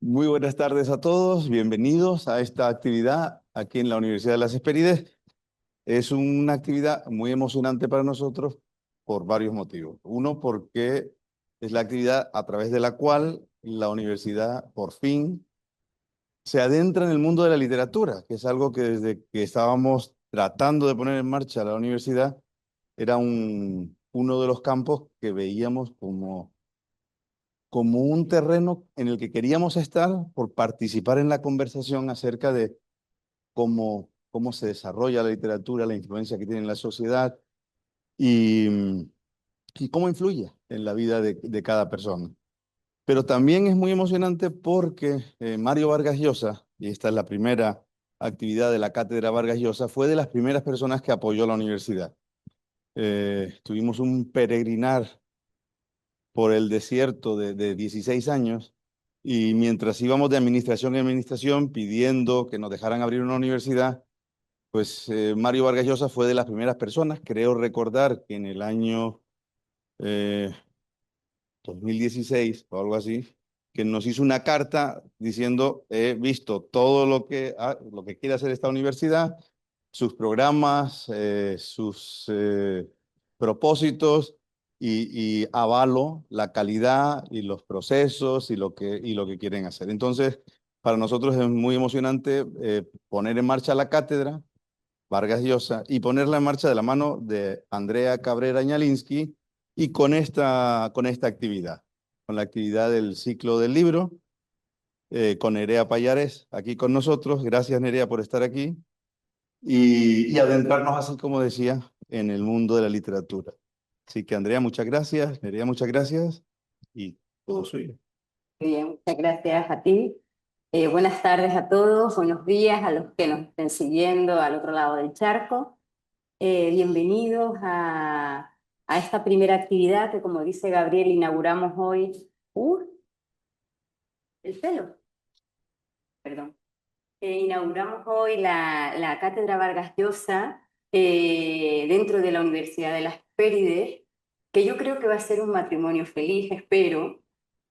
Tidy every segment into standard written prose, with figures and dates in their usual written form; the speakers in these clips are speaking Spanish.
Muy buenas tardes a todos, bienvenidos a esta actividad aquí en la Universidad de las Hespérides. Es una actividad muy emocionante para nosotros por varios motivos. Uno, porque es la actividad a través de la cual la universidad por fin se adentra en el mundo de la literatura, que es algo que desde que estábamos tratando de poner en marcha la universidad era uno de los campos que veíamos como un terreno en el que queríamos estar por participar en la conversación acerca de cómo se desarrolla la literatura, la influencia que tiene en la sociedad y, y cómo influye en la vida de cada persona. Pero también es muy emocionante porque Mario Vargas Llosa, y esta es la primera actividad de la Cátedra Vargas Llosa, fue de las primeras personas que apoyó la universidad. Tuvimos un peregrinar por el desierto de 16 años y mientras íbamos de administración en administración pidiendo que nos dejaran abrir una universidad, pues Mario Vargas Llosa fue de las primeras personas, creo recordar que en el año eh, 2016 o algo así, que nos hizo una carta diciendo, he visto todo lo que quiere hacer esta universidad, sus programas, sus propósitos y avalo la calidad y los procesos y lo que quieren hacer. Entonces, para nosotros es muy emocionante poner en marcha la cátedra Vargas Llosa y ponerla en marcha de la mano de Andrea Cabrera Ñalinsky y con esta actividad, con la actividad del ciclo del libro, con Nerea Payares aquí con nosotros. Gracias, Nerea, por estar aquí y adentrarnos, así como decía, en el mundo de la literatura. Así que, Andrea, muchas gracias. Nerea, muchas gracias. Y todo suyo. Bien, muchas gracias a ti. Buenas tardes a todos, buenos días a los que nos estén siguiendo al otro lado del charco. Bienvenidos a esta primera actividad que, como dice Gabriel, inauguramos hoy. El pelo, perdón. Inauguramos hoy la Cátedra Vargas Llosa dentro de la Universidad de las Hespérides, que yo creo que va a ser un matrimonio feliz, espero,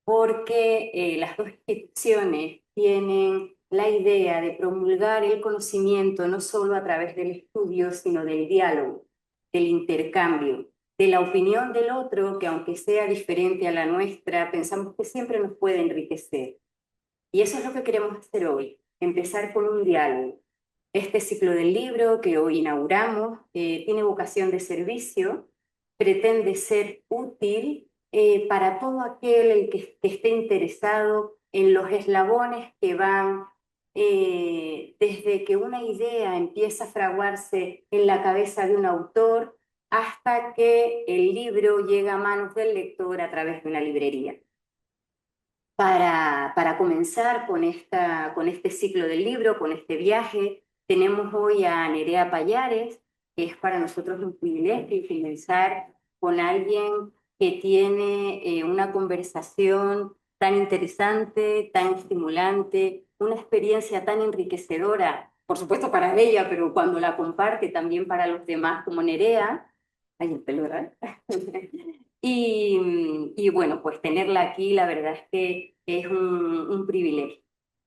porque las dos instituciones tienen la idea de promulgar el conocimiento no solo a través del estudio, sino del diálogo, del intercambio, de la opinión del otro, que aunque sea diferente a la nuestra, pensamos que siempre nos puede enriquecer. Y eso es lo que queremos hacer hoy, empezar con un diálogo. Este ciclo del libro que hoy inauguramos tiene vocación de servicio, pretende ser útil para todo aquel el que esté interesado en los eslabones que van desde que una idea empieza a fraguarse en la cabeza de un autor hasta que el libro llega a manos del lector a través de una librería. Para comenzar con este ciclo del libro, con este viaje, tenemos hoy a Nerea Payares, que es para nosotros un privilegio comenzar con alguien que tiene una conversación tan interesante, tan estimulante, una experiencia tan enriquecedora, por supuesto para ella, pero cuando la comparte también para los demás como Nerea. Ay, el pelo, ¿verdad? Y bueno, pues tenerla aquí, la verdad es que es un privilegio.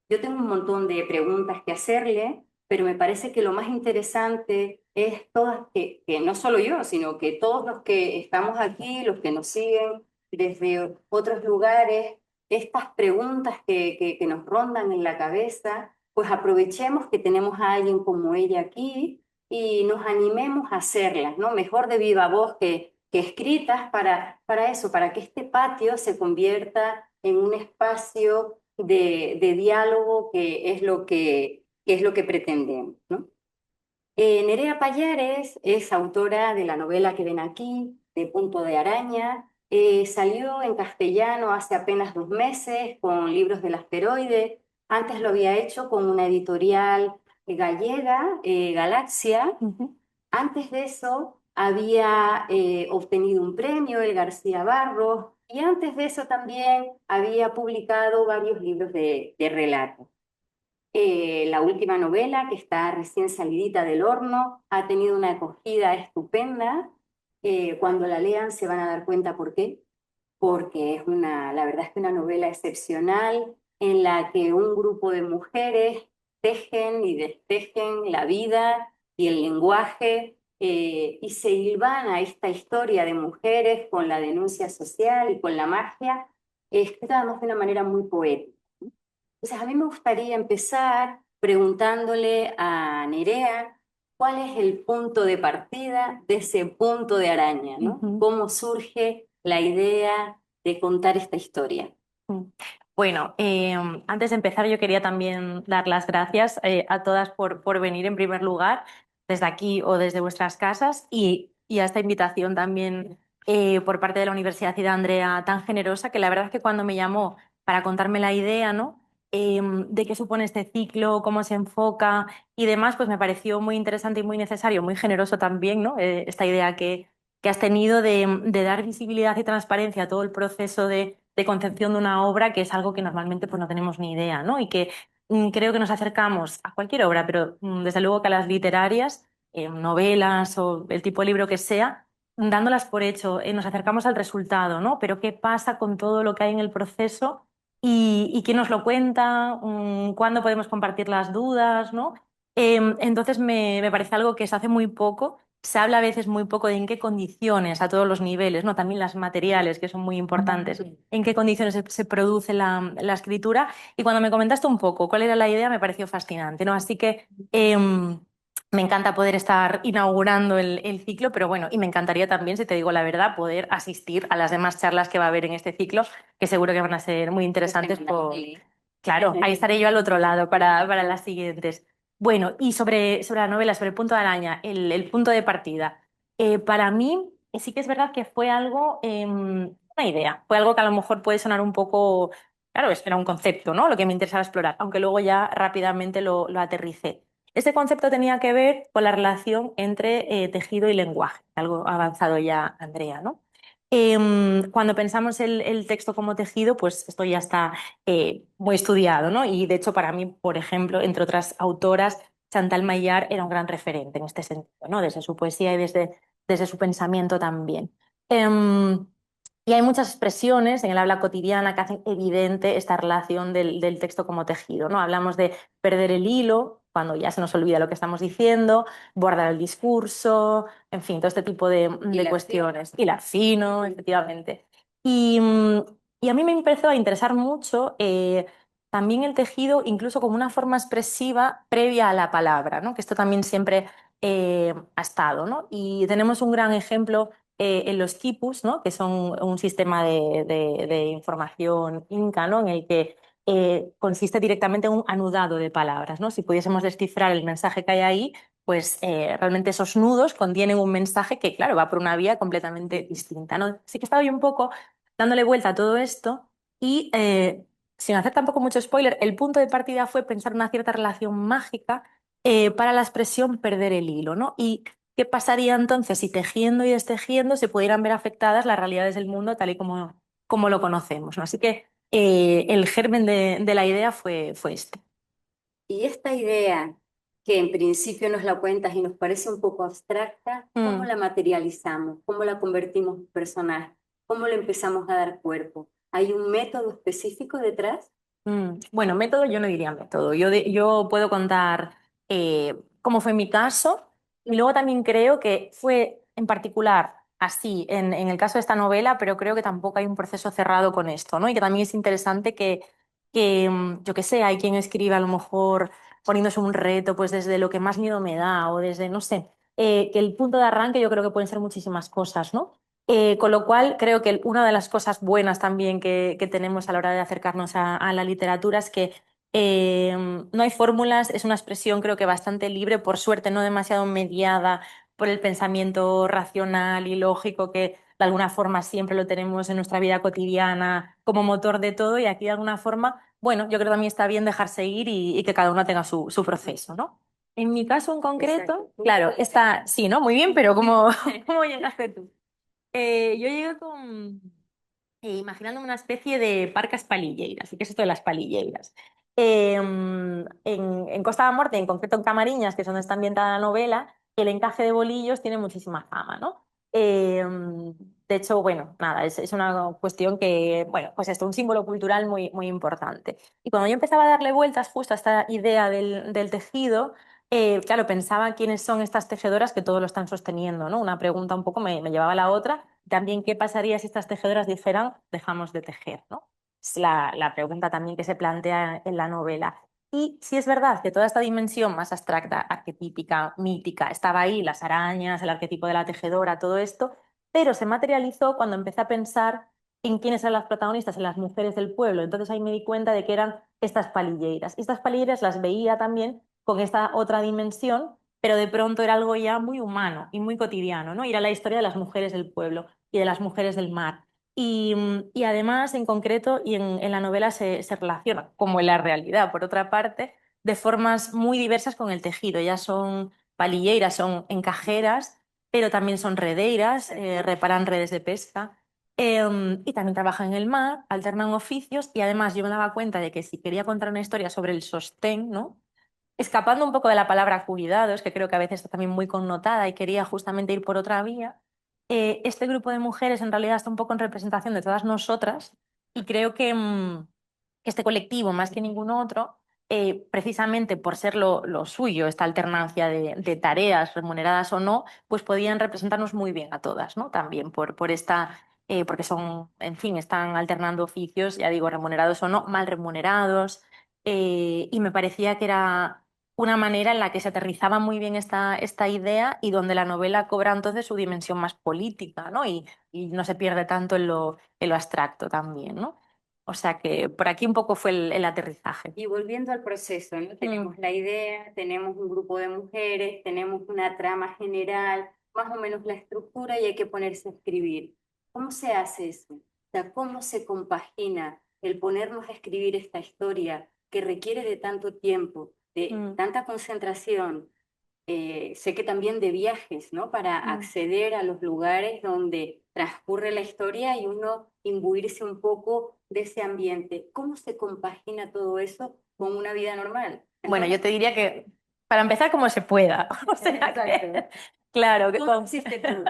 Yo tengo un montón de preguntas que hacerle, pero me parece que lo más interesante es todas, que no solo yo, sino que todos los que estamos aquí, los que nos siguen desde otros lugares, estas preguntas que nos rondan en la cabeza, pues aprovechemos que tenemos a alguien como ella aquí y nos animemos a hacerlas, ¿no? Mejor de viva voz que escritas para eso, para que este patio se convierta en un espacio de diálogo que es lo que pretendemos, ¿no? Nerea Payares es autora de la novela que ven aquí, de Punto de Araña. Salió en castellano hace apenas 2 meses con Libros del Asteroide. Antes lo había hecho con una editorial gallega, Galaxia. Antes de eso había obtenido un premio, el García Barros, y antes de eso también había publicado varios libros de relatos. La última novela, que está recién salidita del horno, ha tenido una acogida estupenda. Cuando la lean se van a dar cuenta por qué. Porque la verdad es que una novela excepcional, en la que un grupo de mujeres tejen y destejen la vida y el lenguaje y se hilvana esta historia de mujeres con la denuncia social y con la magia, escrita además de una manera muy poética. Entonces, a mí me gustaría empezar preguntándole a Nerea cuál es el punto de partida de ese punto de araña, ¿no? ¿Cómo surge la idea de contar esta historia? Bueno, antes de empezar yo quería también dar las gracias a todas por venir en primer lugar, desde aquí o desde vuestras casas, y a esta invitación también por parte de la Universidad y de Andrea tan generosa, que la verdad es que cuando me llamó para contarme la idea, ¿no? De qué supone este ciclo, cómo se enfoca y demás, pues me pareció muy interesante y muy necesario, muy generoso también, ¿no? Esta idea que has tenido de dar visibilidad y transparencia a todo el proceso de concepción de una obra, que es algo que normalmente pues, no tenemos ni idea, ¿no? Y que creo que nos acercamos a cualquier obra, pero desde luego que a las literarias, novelas o el tipo de libro que sea, dándolas por hecho, nos acercamos al resultado, ¿no? Pero ¿qué pasa con todo lo que hay en el proceso? Y quién nos lo cuenta? ¿Cuándo podemos compartir las dudas? ¿No? Entonces me parece algo que se hace muy poco. Se habla a veces muy poco de en qué condiciones, a todos los niveles, ¿no? También las materiales, que son muy importantes, en qué condiciones se produce la escritura. Y cuando me comentaste un poco cuál era la idea, me pareció fascinante, ¿no? Así que me encanta poder estar inaugurando el ciclo, pero bueno, y me encantaría también, si te digo la verdad, poder asistir a las demás charlas que va a haber en este ciclo, que seguro que van a ser muy interesantes por... Claro, ahí estaré yo al otro lado para las siguientes. Bueno, y sobre la novela, sobre el punto de araña, el punto de partida. Para mí sí que es verdad que fue algo, una idea, fue algo que a lo mejor puede sonar un poco, claro, era un concepto, ¿no? Lo que me interesaba explorar, aunque luego ya rápidamente lo aterricé. Este concepto tenía que ver con la relación entre tejido y lenguaje, algo avanzado ya Andrea, ¿no? Cuando pensamos el texto como tejido, pues esto ya está muy estudiado, ¿no? Y de hecho para mí, por ejemplo, entre otras autoras, Chantal Maillard era un gran referente en este sentido, ¿no? Desde su poesía y desde su pensamiento también. Em, y hay muchas expresiones en el habla cotidiana que hacen evidente esta relación del texto como tejido, ¿no? Hablamos de perder el hilo, cuando ya se nos olvida lo que estamos diciendo, bordar el discurso, en fin, todo este tipo de cuestiones. Hilar fino, efectivamente. Y, y a mí me empezó a interesar mucho también el tejido, incluso como una forma expresiva previa a la palabra, ¿no? Que esto también siempre ha estado, ¿no? Y tenemos un gran ejemplo en los quipus, ¿no? Que son un sistema de información inca, ¿no? En el que consiste directamente en un anudado de palabras, ¿no? Si pudiésemos descifrar el mensaje que hay ahí, pues realmente esos nudos contienen un mensaje que, claro, va por una vía completamente distinta, ¿no? Así que estaba yo un poco dándole vuelta a todo esto y, sin hacer tampoco mucho spoiler, el punto de partida fue pensar una cierta relación mágica para la expresión perder el hilo, ¿no? Y qué pasaría entonces si tejiendo y destejiendo se pudieran ver afectadas las realidades del mundo tal y como lo conocemos, ¿no? Así que el germen de la idea fue este. Y esta idea, que en principio nos la cuentas y nos parece un poco abstracta, ¿cómo la materializamos? ¿Cómo la convertimos en personaje? ¿Cómo le empezamos a dar cuerpo? ¿Hay un método específico detrás? Bueno, método yo no diría método. Yo puedo contar cómo fue mi caso y luego también creo que fue en particular así en el caso de esta novela, pero creo que tampoco hay un proceso cerrado con esto, ¿no? Y que también es interesante que yo qué sé, hay quien escribe a lo mejor poniéndose un reto, pues desde lo que más miedo me da o desde, no sé, que el punto de arranque yo creo que pueden ser muchísimas cosas, ¿no? Con lo cual, creo que una de las cosas buenas también que tenemos a la hora de acercarnos a la literatura es que no hay fórmulas, es una expresión creo que bastante libre, por suerte no demasiado mediada por el pensamiento racional y lógico que de alguna forma siempre lo tenemos en nuestra vida cotidiana como motor de todo y aquí de alguna forma, bueno, yo creo que también está bien dejarse ir y que cada uno tenga su proceso, ¿no? En mi caso en concreto, Exacto. claro, está, sí, ¿no? Muy bien, pero ¿cómo llegaste tú? Yo llegué imaginándome una especie de parcas palilleiras. ¿Y qué es esto de las palilleiras? En Costa da Morte, en concreto en Camariñas, que es donde está ambientada la novela, el encaje de bolillos tiene muchísima fama, ¿no? De hecho, bueno, nada, es una cuestión que, bueno, pues esto, un símbolo cultural muy, muy importante. Y cuando yo empezaba a darle vueltas justo a esta idea del tejido, claro, pensaba quiénes son estas tejedoras que todo lo están sosteniendo, ¿no? Una pregunta un poco me llevaba a la otra. También, ¿qué pasaría si estas tejedoras dijeran, dejamos de tejer, ¿no? Es la pregunta también que se plantea en la novela. Y sí es verdad que toda esta dimensión más abstracta, arquetípica, mítica, estaba ahí, las arañas, el arquetipo de la tejedora, todo esto, pero se materializó cuando empecé a pensar en quiénes eran las protagonistas, en las mujeres del pueblo. Entonces ahí me di cuenta de que eran estas palilleiras. Y estas palilleiras las veía también con esta otra dimensión, pero de pronto era algo ya muy humano y muy cotidiano, ¿no? Y era la historia de las mujeres del pueblo y de las mujeres del mar. Y además, en concreto, y en la novela se relaciona, como en la realidad, por otra parte, de formas muy diversas con el tejido. Ya son palilleiras, son encajeras, pero también son redeiras, reparan redes de pesca. Y también trabajan en el mar, alternan oficios y además yo me daba cuenta de que si quería contar una historia sobre el sostén, ¿no? Escapando un poco de la palabra cuidados, que creo que a veces está también muy connotada y quería justamente ir por otra vía, este grupo de mujeres en realidad está un poco en representación de todas nosotras y creo que este colectivo, más que ningún otro, precisamente por ser lo suyo, esta alternancia de tareas remuneradas o no, pues podían representarnos muy bien a todas, ¿no? También por esta, porque son, en fin, están alternando oficios, ya digo, remunerados o no, mal remunerados, y me parecía que era una manera en la que se aterrizaba muy bien esta idea y donde la novela cobra entonces su dimensión más política, ¿no? Y no se pierde tanto en lo abstracto también, ¿no? O sea que por aquí un poco fue el aterrizaje. Y volviendo al proceso, ¿no? Tenemos la idea, tenemos un grupo de mujeres, tenemos una trama general, más o menos la estructura y hay que ponerse a escribir. ¿Cómo se hace eso? O sea, ¿cómo se compagina el ponernos a escribir esta historia que requiere de tanto tiempo, de tanta concentración? Sé que también de viajes, ¿no? Para acceder a los lugares donde transcurre la historia y uno imbuirse un poco de ese ambiente. ¿Cómo se compagina todo eso con una vida normal? Bueno, Entonces, yo te diría que para empezar como se pueda. O sea que, claro, que ¿cómo hiciste tú?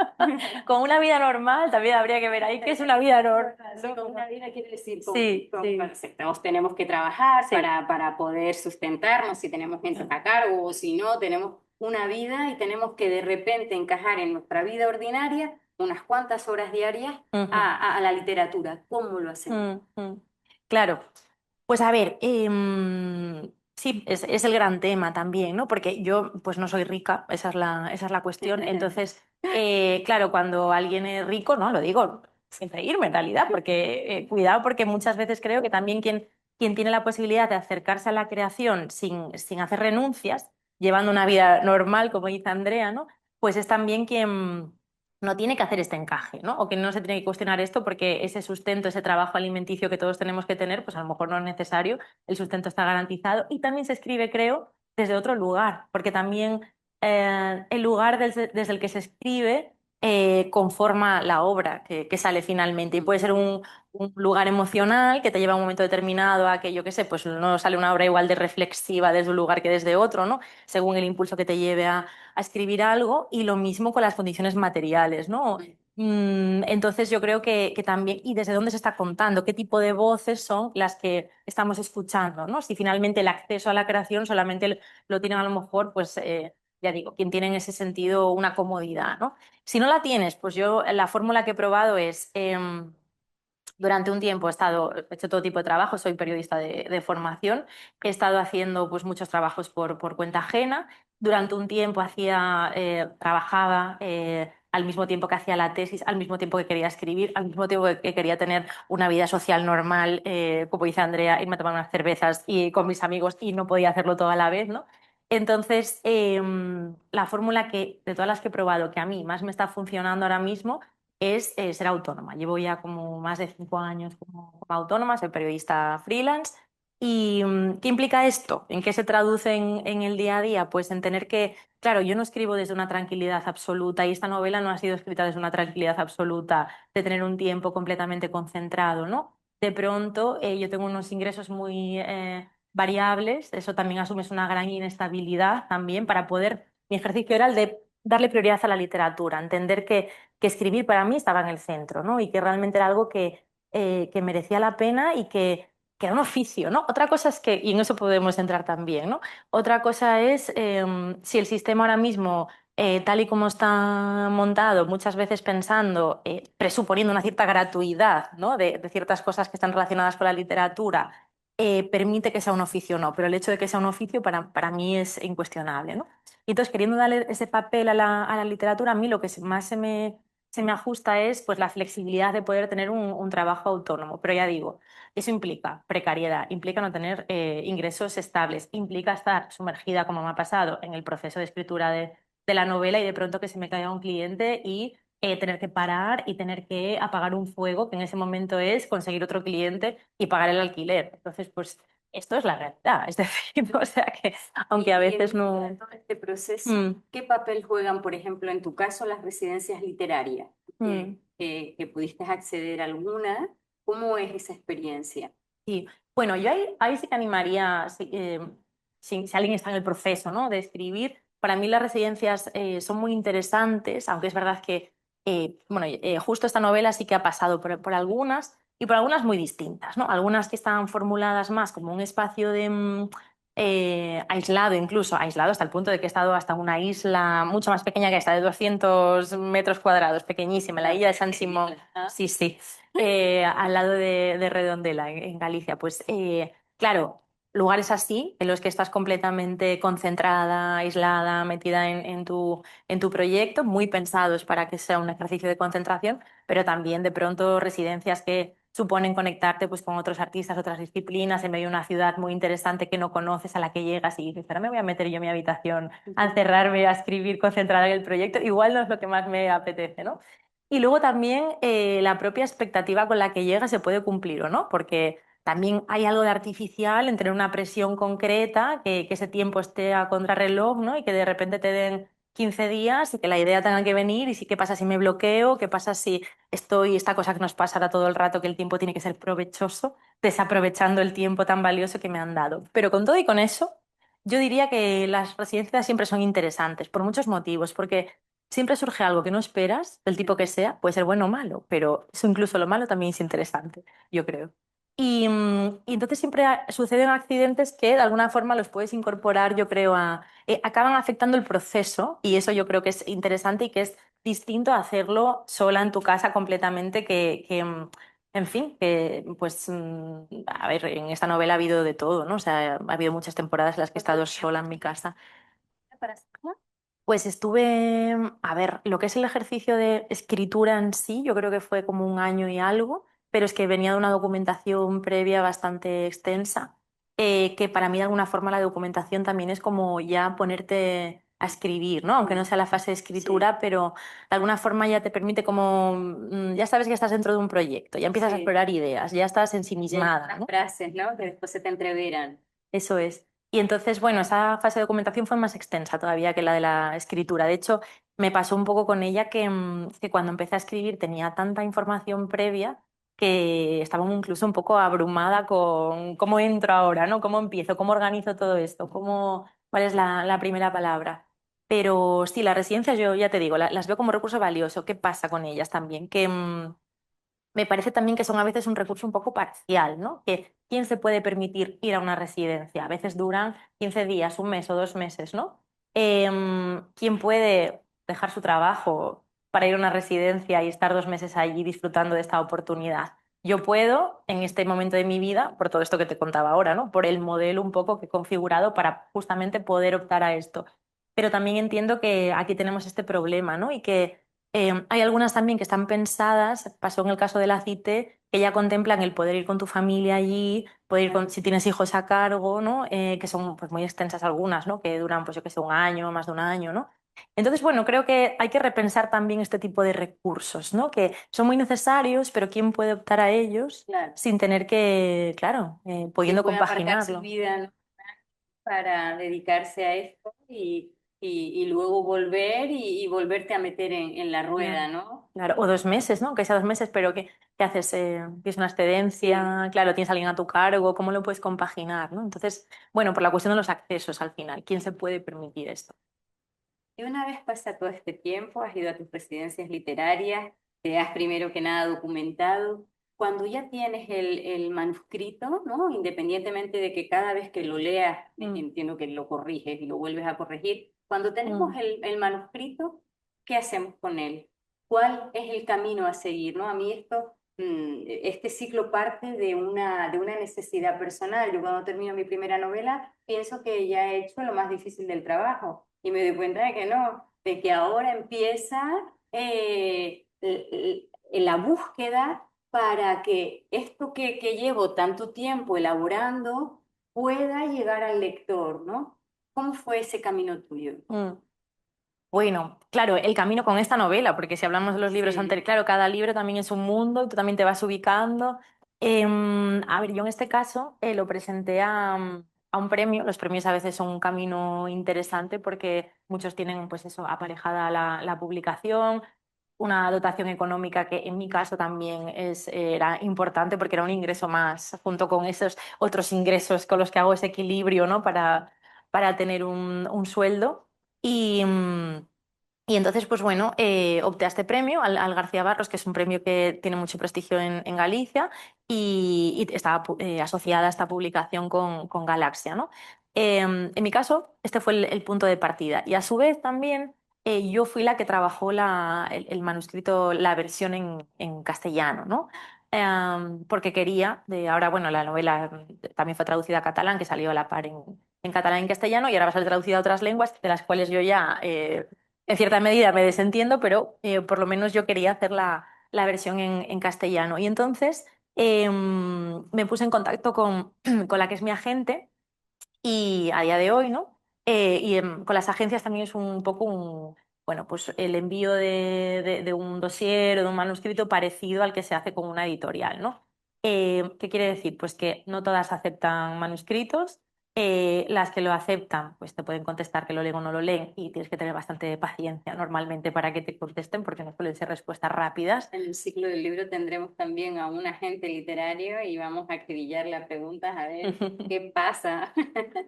con una vida normal también habría que ver ahí qué es una vida normal. Sí, con una vida quiere decir, Sí, sí. todos tenemos que trabajar Sí. para poder sustentarnos, si tenemos gente a cargo o si no, tenemos una vida y tenemos que de repente encajar en nuestra vida ordinaria unas cuantas horas diarias Ujú. a la literatura. ¿Cómo lo hacemos? Claro, pues a ver, sí, es el gran tema también, ¿no? Porque yo pues no soy rica, esa es la cuestión. Entonces, claro, cuando alguien es rico, no, lo digo sin reírme en realidad, porque cuidado, porque muchas veces creo que también quien tiene la posibilidad de acercarse a la creación sin hacer renuncias, llevando una vida normal, como dice Andrea, ¿no? Pues es también quien no tiene que hacer este encaje, ¿no? O que no se tiene que cuestionar esto porque ese sustento, ese trabajo alimenticio que todos tenemos que tener, pues a lo mejor no es necesario, el sustento está garantizado y también se escribe, creo, desde otro lugar, porque también el lugar desde el que se escribe conforma la obra que sale finalmente y puede ser un lugar emocional que te lleva a un momento determinado a que, yo qué sé, pues no sale una obra igual de reflexiva desde un lugar que desde otro, ¿no? Según el impulso que te lleve a escribir algo y lo mismo con las condiciones materiales, ¿no? Entonces yo creo que también, y desde dónde se está contando, qué tipo de voces son las que estamos escuchando, ¿no? Si finalmente el acceso a la creación solamente lo tienen a lo mejor, pues ya digo, quien tiene en ese sentido una comodidad, ¿no? Si no la tienes, pues yo la fórmula que he probado es... durante un tiempo he hecho todo tipo de trabajo, soy periodista de formación, he estado haciendo pues, muchos trabajos por cuenta ajena. Durante un tiempo trabajaba al mismo tiempo que hacía la tesis, al mismo tiempo que quería escribir, al mismo tiempo que quería tener una vida social normal, como dice Andrea, irme a tomar unas cervezas y con mis amigos y no podía hacerlo todo a la vez, ¿no? Entonces, la fórmula de todas las que he probado, que a mí más me está funcionando ahora mismo, es ser autónoma. Llevo ya como más de 5 años como autónoma, soy periodista freelance. ¿Y qué implica esto? ¿En qué se traduce en el día a día? Pues en tener que, claro, yo no escribo desde una tranquilidad absoluta y esta novela no ha sido escrita desde una tranquilidad absoluta, de tener un tiempo completamente concentrado, ¿no? De pronto yo tengo unos ingresos muy variables, eso también asumes una gran inestabilidad también para poder, mi ejercicio era el de darle prioridad a la literatura, entender que escribir para mí estaba en el centro, ¿no? Y que realmente era algo que merecía la pena y que era un oficio, ¿no? Otra cosa es que, y en eso podemos entrar también, ¿no? Otra cosa es si el sistema ahora mismo, tal y como está montado, muchas veces pensando, presuponiendo una cierta gratuidad, ¿no? De ciertas cosas que están relacionadas con la literatura, permite que sea un oficio o no, pero el hecho de que sea un oficio para mí es incuestionable, ¿no? Y entonces, queriendo darle ese papel a la literatura, a mí lo que más se me ajusta es pues, la flexibilidad de poder tener un trabajo autónomo. Pero ya digo, eso implica precariedad, implica no tener ingresos estables, implica estar sumergida, como me ha pasado, en el proceso de escritura de la novela y de pronto que se me caiga un cliente y tener que parar y tener que apagar un fuego, que en ese momento es conseguir otro cliente y pagar el alquiler. Entonces, pues esto es la realidad. Es decir, o sea que, aunque a Y veces en no... todo este proceso, Mm, ¿qué papel juegan, por ejemplo, en tu caso, las residencias literarias? mm. Que pudiste acceder a alguna, ¿cómo es esa experiencia? Sí, bueno, yo ahí sí que animaría, si alguien está en el proceso, ¿no? de escribir, para mí las residencias son muy interesantes, aunque es verdad que, bueno, justo esta novela sí que ha pasado por algunas y por algunas muy distintas, ¿no? Algunas que están formuladas más como un espacio de aislado, incluso aislado hasta el punto de que he estado hasta una isla mucho más pequeña que esta, de 200 metros cuadrados, pequeñísima, la isla de San Simón. Sí, sí, al lado de Redondela, en Galicia. Pues claro, lugares así, en los que estás completamente concentrada, aislada, metida en tu proyecto, muy pensados para que sea un ejercicio de concentración, pero también de pronto residencias que suponen conectarte pues, con otros artistas, otras disciplinas, en medio de una ciudad muy interesante que no conoces, a la que llegas y dices, ahora me voy a meter yo en mi habitación a encerrarme, a escribir concentrada en el proyecto. Igual no es lo que más me apetece, ¿no? Y luego también la propia expectativa con la que llega se puede cumplir o no, porque también hay algo de artificial en tener una presión concreta, que ese tiempo esté a contrarreloj, ¿no? Y que de repente te den 15 días y que la idea tenga que venir y sí, qué pasa si me bloqueo, qué pasa si estoy, esta cosa que nos pasa ahora todo el rato, que el tiempo tiene que ser provechoso, desaprovechando el tiempo tan valioso que me han dado. Pero con todo y con eso, yo diría que las residencias siempre son interesantes por muchos motivos, porque siempre surge algo que no esperas, del tipo que sea, puede ser bueno o malo, pero eso incluso lo malo también es interesante, yo creo. Y entonces siempre suceden accidentes que de alguna forma los puedes incorporar, yo creo, acaban afectando el proceso y eso yo creo que es interesante y que es distinto a hacerlo sola en tu casa completamente en fin, que pues, a ver, en esta novela ha habido de todo, ¿no? O sea, ha habido muchas temporadas en las que he estado sola en mi casa. Pues estuve, a ver, lo que es el ejercicio de escritura en sí, yo creo que fue como un año y algo, pero es que venía de una documentación previa bastante extensa, que para mí de alguna forma la documentación también es como ya ponerte a escribir, ¿no? Aunque no sea la fase de Sí, escritura, pero de alguna forma ya te permite como, ya sabes que estás dentro de un proyecto, ya empiezas a sí. explorar ideas, ya estás Y hay ensimismada, unas ¿no? frases, ¿no? Que después se te entreveran. Eso es. Y entonces, bueno, esa fase de documentación fue más extensa todavía que la de la escritura. De hecho, me pasó un poco con ella que cuando empecé a escribir tenía tanta información previa que estaba incluso un poco abrumada con cómo entro ahora, ¿no? ¿Cómo empiezo? ¿Cómo organizo todo esto? ¿Cuál es la primera palabra? Pero sí, las residencias yo ya te digo, las veo como recurso valioso. ¿Qué pasa con ellas también? Me parece también que son a veces un recurso un poco parcial, ¿no? Que quién se puede permitir ir a una residencia. A veces duran 15 días, un mes o 2 meses, ¿no? ¿Quién puede dejar su trabajo para ir a una residencia y estar 2 meses allí disfrutando de esta oportunidad? Yo puedo, en este momento de mi vida, por todo esto que te contaba ahora, ¿no? Por el modelo un poco que he configurado para justamente poder optar a esto. Pero también entiendo que aquí tenemos este problema, ¿no? Y que hay algunas también que están pensadas, pasó en el caso de la CITE, que ya contemplan el poder ir con tu familia allí, poder ir con, si tienes hijos a cargo, ¿no? Que son pues, muy extensas algunas, ¿no? Que duran, pues yo que sé, un año, más de un año, ¿no? Entonces, bueno, creo que hay que repensar también este tipo de recursos, ¿no? Que son muy necesarios, pero ¿quién puede optar a ellos Claro. sin tener que, claro, ¿Quién pudiendo puede aparcar su compaginarlo? vida, ¿no? Para dedicarse a esto y luego volver y volverte a meter en la Claro. rueda, ¿no? Claro, o 2 meses, ¿no? Que sea 2 meses, pero ¿qué haces? ¿Tienes una Sí. excedencia? Claro, tienes a alguien a tu cargo, ¿cómo lo puedes compaginar, ¿no? Entonces, bueno, por la cuestión de los accesos al final, ¿quién se puede permitir esto? Y una vez pasa todo este tiempo, has ido a tus residencias literarias, te has primero que nada documentado. Cuando ya tienes el manuscrito, ¿no? Independientemente de que cada vez que lo leas, entiendo que lo corriges y lo vuelves a corregir. Cuando tenemos el manuscrito, ¿qué hacemos con él? ¿Cuál es el camino a seguir, ¿no? A mí este ciclo parte de una necesidad personal. Yo cuando termino mi primera novela pienso que ya he hecho lo más difícil del trabajo y me doy cuenta de que no, de que ahora empieza la búsqueda para que esto que llevo tanto tiempo elaborando pueda llegar al lector, ¿no? ¿Cómo fue ese camino tuyo? Bueno, claro, el camino con esta novela, porque si hablamos de los libros Sí. anteriores, claro, cada libro también es un mundo y tú también te vas ubicando. A ver, yo en este caso lo presenté a un premio. Los premios a veces son un camino interesante porque muchos tienen, pues eso, aparejada la publicación, una dotación económica que en mi caso también era importante porque era un ingreso más, junto con esos otros ingresos con los que hago ese equilibrio, ¿no? Para tener un sueldo. Y, y entonces, pues bueno, opté a este premio, al García Barros, que es un premio que tiene mucho prestigio en Galicia y estaba asociada a esta publicación con Galaxia, ¿no? En mi caso, este fue el punto de partida. Y a su vez también yo fui la que trabajó el manuscrito, la versión en castellano, ¿no? Porque quería, ahora bueno, la novela también fue traducida a catalán, que salió a la par en catalán y en castellano, y ahora va a ser traducida a otras lenguas, de las cuales yo ya en cierta medida me desentiendo, pero por lo menos yo quería hacer la versión en castellano. Y entonces me puse en contacto con la que es mi agente y a día de hoy, ¿no? Con las agencias también es un poco bueno, pues el envío de un dossier o de un manuscrito parecido al que se hace con una editorial, ¿no? ¿Qué quiere decir? Pues que no todas aceptan manuscritos. Las que lo aceptan, pues te pueden contestar que lo leen o no lo leen y tienes que tener bastante paciencia normalmente para que te contesten porque no suelen ser respuestas rápidas. En el ciclo del libro tendremos también a un agente literario y vamos a acribillarle a preguntas a ver qué pasa.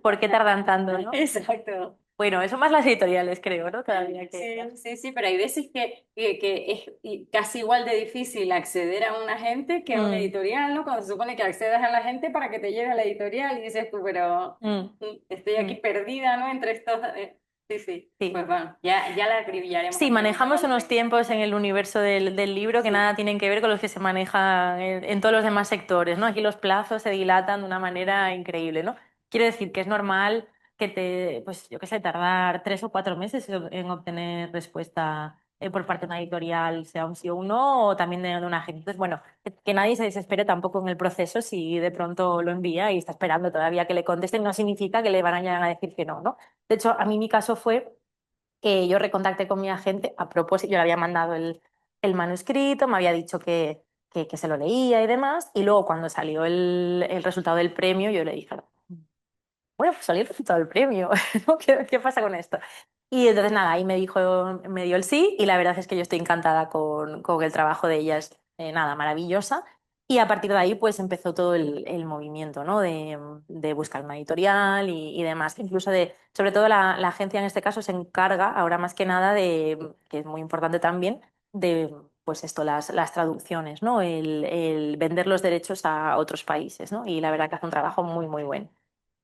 ¿Por qué tardan tanto, no? Exacto. Bueno, eso más las editoriales, creo, ¿no? Todavía Sí, que... sí, sí, pero hay veces que es casi igual de difícil acceder a un agente que a una editorial, ¿no? Cuando se supone que accedas a la gente para que te lleve a la editorial y dices tú, pero estoy aquí perdida, ¿no? Entre estos... sí, sí, Sí. pues bueno, ya la acribillaremos. Sí, manejamos unos tiempos en el universo del libro que Sí. nada tienen que ver con los que se manejan en todos los demás sectores, ¿no? Aquí los plazos se dilatan de una manera increíble, ¿no? Quiere decir que es normal que pues yo qué sé, tardar 3 o 4 meses en obtener respuesta por parte de una editorial, sea un sí o un no, o también de una agente. Entonces, bueno, que nadie se desespere tampoco en el proceso si de pronto lo envía y está esperando todavía que le contesten, no significa que le van a llegar a decir que no, ¿no? De hecho, a mí mi caso fue que yo recontacté con mi agente a propósito, yo le había mandado el manuscrito, me había dicho que se lo leía y demás, y luego cuando salió el resultado del premio, yo le dije, bueno, pues salió el resultado del premio, ¿no? ¿Qué pasa con esto? Y entonces nada, ahí me dio el sí, y la verdad es que yo estoy encantada con el trabajo de ella, es nada, maravillosa. Y a partir de ahí pues empezó todo el movimiento, ¿no? De buscar una editorial y demás. Incluso sobre todo la agencia en este caso se encarga ahora más que nada que es muy importante también, de pues esto, las traducciones, ¿no? El vender los derechos a otros países, ¿no? Y la verdad que hace un trabajo muy, muy bueno.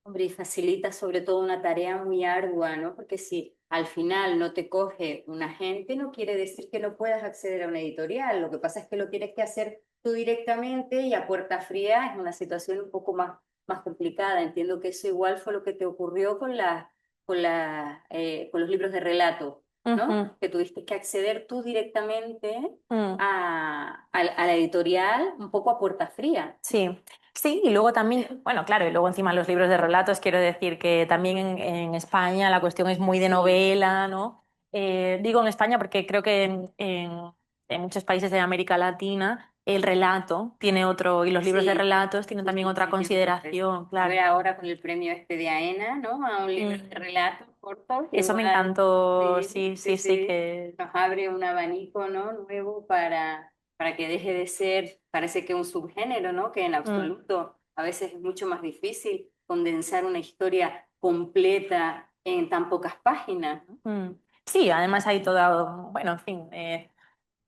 Hombre, y facilita sobre todo una tarea muy ardua, ¿no? Porque si al final no te coge un agente, no quiere decir que no puedas acceder a una editorial. Lo que pasa es que lo tienes que hacer tú directamente y a puerta fría es una situación un poco más complicada. Entiendo que eso igual fue lo que te ocurrió con los libros de relato, ¿no? Que tuviste que acceder tú directamente a la editorial un poco a puerta fría. Sí, sí, y luego también, bueno, claro, y luego encima los libros de relatos, quiero decir que también en España la cuestión es muy de novela, ¿no? Digo en España porque creo que en muchos países de América Latina el relato tiene otro, y los libros de Sí. relatos tienen también otra consideración, A claro. ver ahora con el premio este de AENA, ¿no? A un libro de relatos cortos. Eso me Igual, encantó, sí, sí, sí, sí, sí, sí. que... Nos abre un abanico, ¿no? Nuevo para que deje de ser, parece que un subgénero, ¿no? Que en absoluto a veces es mucho más difícil condensar una historia completa en tan pocas páginas, ¿no? Sí, además hay todo, bueno, en fin,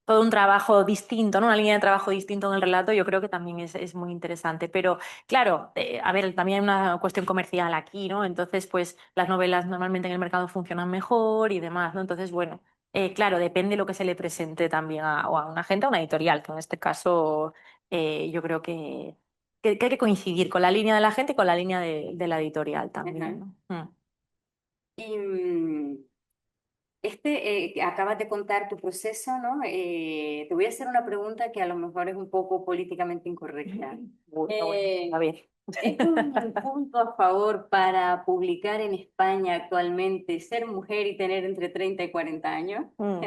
todo un trabajo distinto, ¿no? Una línea de trabajo distinto en el relato, yo creo que también es muy interesante. Pero claro, a ver, también hay una cuestión comercial aquí, ¿no? Entonces, pues las novelas normalmente en el mercado funcionan mejor y demás, ¿no? Entonces, bueno, claro, depende lo que se le presente también o a una gente, a una editorial, que en este caso yo creo que hay que coincidir con la línea de la gente y con la línea de la editorial Ajá. también, ¿no? Y acabas de contar tu proceso, ¿no? Te voy a hacer una pregunta que a lo mejor es un poco políticamente incorrecta. Bueno, a ver. ¿Es un punto a favor para publicar en España actualmente ser mujer y tener entre 30 y 40 años? Mm.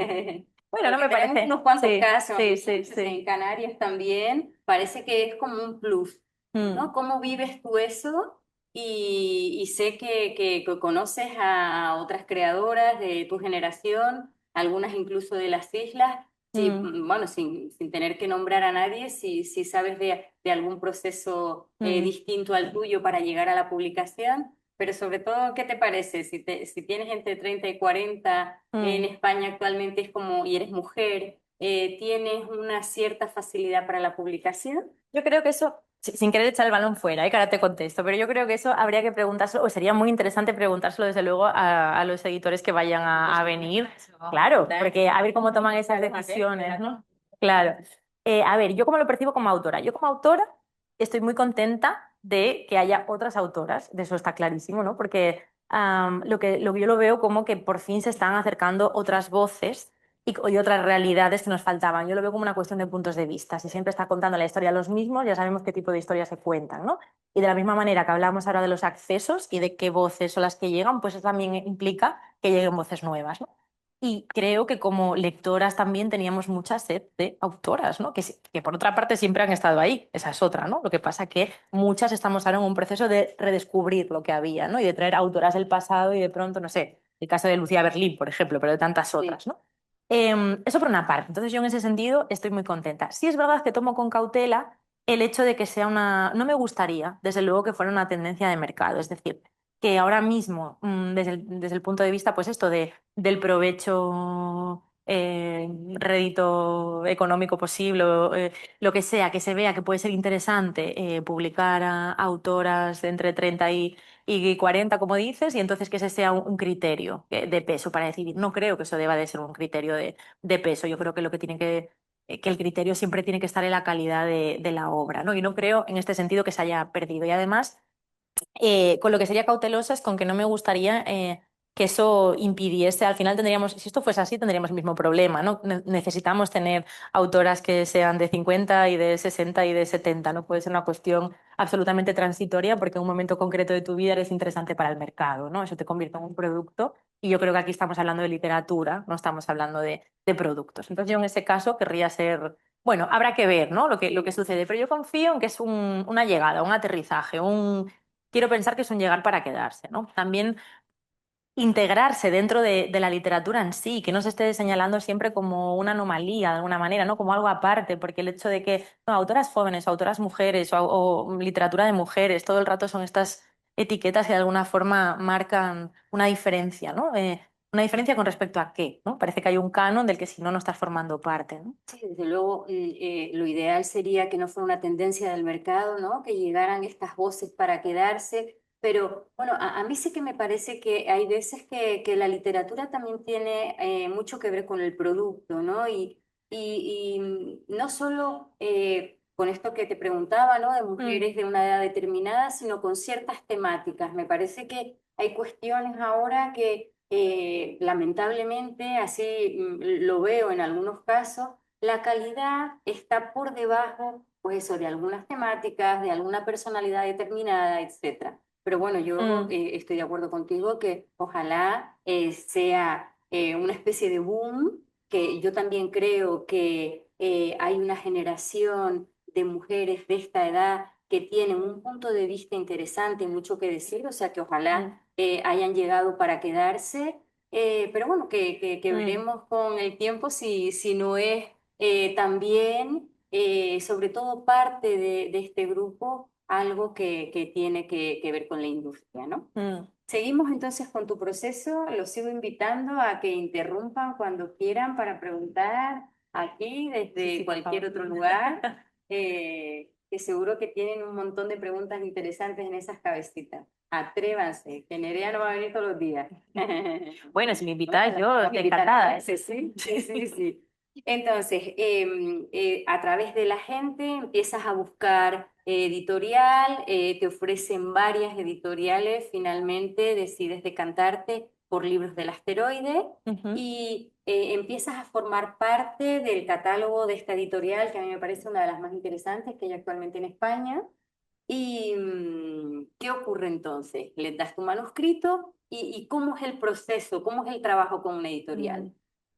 Bueno, no Porque me tenemos parece. unos cuantos Sí, casos, sí, muchas sí, veces en sí. Canarias también, parece que es como un plus, Mm, ¿no? ¿Cómo vives tú eso? Y sé que conoces a otras creadoras de tu generación, algunas incluso de las islas. Sí, mm, bueno, sin tener que nombrar a nadie, si sabes de algún proceso mm, distinto al tuyo para llegar a la publicación, pero sobre todo, ¿qué te parece? Si tienes entre 30 y 40 en mm. España actualmente es como, y eres mujer, ¿tienes una cierta facilidad para la publicación? Yo creo que eso, sin querer echar el balón fuera, que ahora te contesto, pero yo creo que eso habría que preguntárselo, o sería muy interesante preguntárselo desde luego a los editores que vayan a venir. Claro, porque a ver cómo toman esas decisiones, ¿no? Claro. A ver, yo cómo lo percibo como autora. Yo como autora estoy muy contenta de que haya otras autoras, de eso está clarísimo, ¿no? Porque lo que yo lo veo como que por fin se están acercando otras voces y otras realidades que nos faltaban. Yo lo veo como una cuestión de puntos de vista. Si siempre está contando la historia los mismos, ya sabemos qué tipo de historias se cuentan, ¿no? Y de la misma manera que hablamos ahora de los accesos y de qué voces son las que llegan, pues eso también implica que lleguen voces nuevas, ¿no? Y creo que como lectoras también teníamos mucha sed de autoras, ¿no? Que por otra parte siempre han estado ahí, esa es otra, ¿no? Lo que pasa que muchas estamos ahora en un proceso de redescubrir lo que había, ¿no? Y de traer autoras del pasado y de pronto, no sé, el caso de Lucía Berlín, por ejemplo, pero de tantas Sí. otras, ¿no? Eso por una parte. Entonces yo en ese sentido estoy muy contenta. Sí es verdad que tomo con cautela el hecho de que sea una... No me gustaría, desde luego, que fuera una tendencia de mercado. Es decir, que ahora mismo, desde el punto de vista, pues esto del provecho, rédito económico posible, lo que sea, que se vea que puede ser interesante publicar a autoras de entre 30 y 40, como dices, y entonces que ese sea un criterio de peso para decidir. No creo que eso deba de ser un criterio de peso. Yo creo que lo que tiene que el criterio siempre tiene que estar en la calidad de la obra, ¿no? Y no creo en este sentido que se haya perdido. Y además, con lo que sería cautelosa es con que no me gustaría que eso impidiese, al final tendríamos, si esto fuese así, tendríamos el mismo problema, ¿no? Necesitamos tener autoras que sean de 50 y de 60 y de 70, no puede ser una cuestión absolutamente transitoria porque en un momento concreto de tu vida eres interesante para el mercado, ¿no? Eso te convierte en un producto y yo creo que aquí estamos hablando de literatura, no estamos hablando de productos. Entonces yo en ese caso querría ser... Bueno, habrá que ver, ¿no? Lo que sucede, pero yo confío en que es una llegada, un aterrizaje, quiero pensar que es un llegar para quedarse, ¿no? También integrarse dentro de la literatura en sí, que no se esté señalando siempre como una anomalía de alguna manera, ¿no? Como algo aparte, porque el hecho de que no, autoras jóvenes, autoras mujeres o literatura de mujeres, todo el rato son estas etiquetas que de alguna forma marcan una diferencia, ¿no? Una diferencia con respecto a qué, ¿no? Parece que hay un canon del que si no, no estás formando parte, ¿no? Sí, desde luego, lo ideal sería que no fuera una tendencia del mercado, ¿no? Que llegaran estas voces para quedarse, pero bueno, a mí sí que me parece que hay veces que la literatura también tiene mucho que ver con el producto, ¿no? Y no solo con esto que te preguntaba, ¿no? De Mm, mujeres de una edad determinada, sino con ciertas temáticas. Me parece que hay cuestiones ahora que lamentablemente, así lo veo en algunos casos, la calidad está por debajo, pues eso, de algunas temáticas, de alguna personalidad determinada, etcétera. Pero bueno, yo mm, estoy de acuerdo contigo que ojalá sea una especie de boom, que yo también creo que hay una generación de mujeres de esta edad que tienen un punto de vista interesante y mucho que decir, o sea que mm, ojalá hayan llegado para quedarse, pero bueno, que mm, veremos con el tiempo si no es también, sobre todo parte de este grupo, algo que tiene que ver con la industria, ¿no? Mm. Seguimos entonces con tu proceso, los sigo invitando a que interrumpan cuando quieran para preguntar aquí desde Sí, por cualquier favor. otro lugar, que seguro que tienen un montón de preguntas interesantes en esas cabecitas. Atrévanse, que Nerea no va a venir todos los días. Bueno, si me Vamos invitáis, a yo vamos a invitar encantada, a ¿eh? veces, sí, sí, sí, sí. Entonces, a través de la gente empiezas a buscar editorial, te ofrecen varias editoriales, finalmente decides decantarte por Libros del Asteroide Ujú. y empiezas a formar parte del catálogo de esta editorial, que a mí me parece una de las más interesantes que hay actualmente en España. ¿Y qué ocurre entonces? Les das tu manuscrito y cómo es el proceso, cómo es el trabajo con una editorial.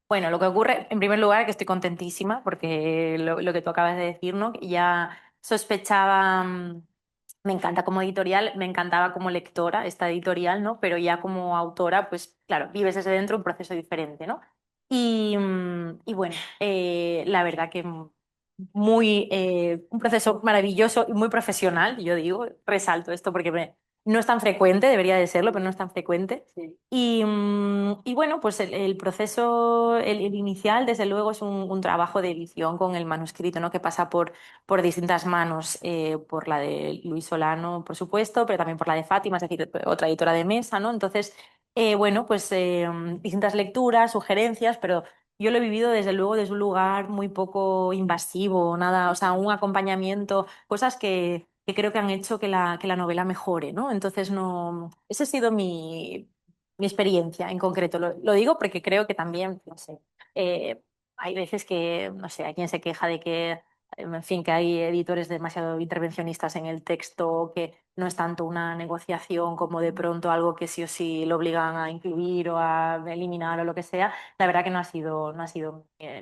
Bueno, lo que ocurre, en primer lugar, que estoy contentísima porque lo que tú acabas de decir, ¿no? Que ya sospechaba, me encanta como editorial, me encantaba como lectora esta editorial, ¿no? Pero ya como autora, pues claro, vives desde dentro un proceso diferente, ¿no? Y bueno, la verdad que un proceso maravilloso y muy profesional, yo digo, resalto esto porque no es tan frecuente, debería de serlo, pero no es tan frecuente. Sí. Y bueno, pues el proceso, el inicial, desde luego, es un trabajo de edición con el manuscrito, ¿no? Que pasa por distintas manos, por la de Luis Solano, por supuesto, pero también por la de Fátima, es decir, otra editora de mesa, ¿no? Entonces, bueno, pues distintas lecturas, sugerencias, pero yo lo he vivido desde luego desde un lugar muy poco invasivo, nada, o sea, un acompañamiento, cosas que creo que han hecho que la novela mejore, ¿no? Entonces, no, esa ha sido mi experiencia en concreto. Lo digo porque creo que también, no sé, hay veces que, no sé, hay quien se queja de que, en fin, que hay editores demasiado intervencionistas en el texto, que no es tanto una negociación como de pronto algo que sí o sí lo obligan a incluir o a eliminar o lo que sea. La verdad que no ha sido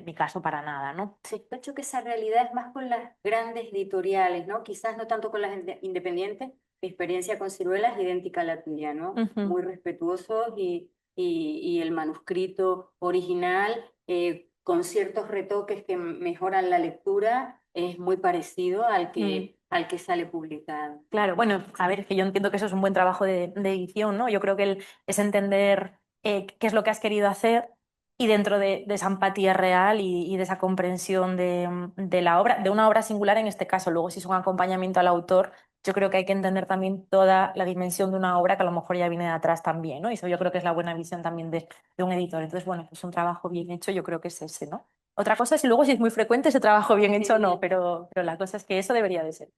mi caso para nada, ¿no? Sospecho que esa realidad es más con las grandes editoriales, ¿no? Quizás no tanto con las independientes. Mi experiencia con Ciruela es idéntica a la tuya, ¿no? Ujú. Muy respetuosos y el manuscrito original, con ciertos retoques que mejoran la lectura, es muy parecido Mm. al que sale publicado. Claro, bueno, a ver, es que yo entiendo que eso es un buen trabajo de edición, ¿no? Yo creo que es entender qué es lo que has querido hacer y dentro de esa empatía real y de esa comprensión de la obra, de una obra singular en este caso. Luego, si es un acompañamiento al autor, yo creo que hay que entender también toda la dimensión de una obra que a lo mejor ya viene de atrás también, ¿no? Y eso yo creo que es la buena visión también de un editor. Entonces, bueno, pues un trabajo bien hecho, yo creo que es ese, ¿no? Otra cosa es luego si es muy frecuente ese trabajo bien hecho o no, Sí. pero la cosa es que eso debería de ser.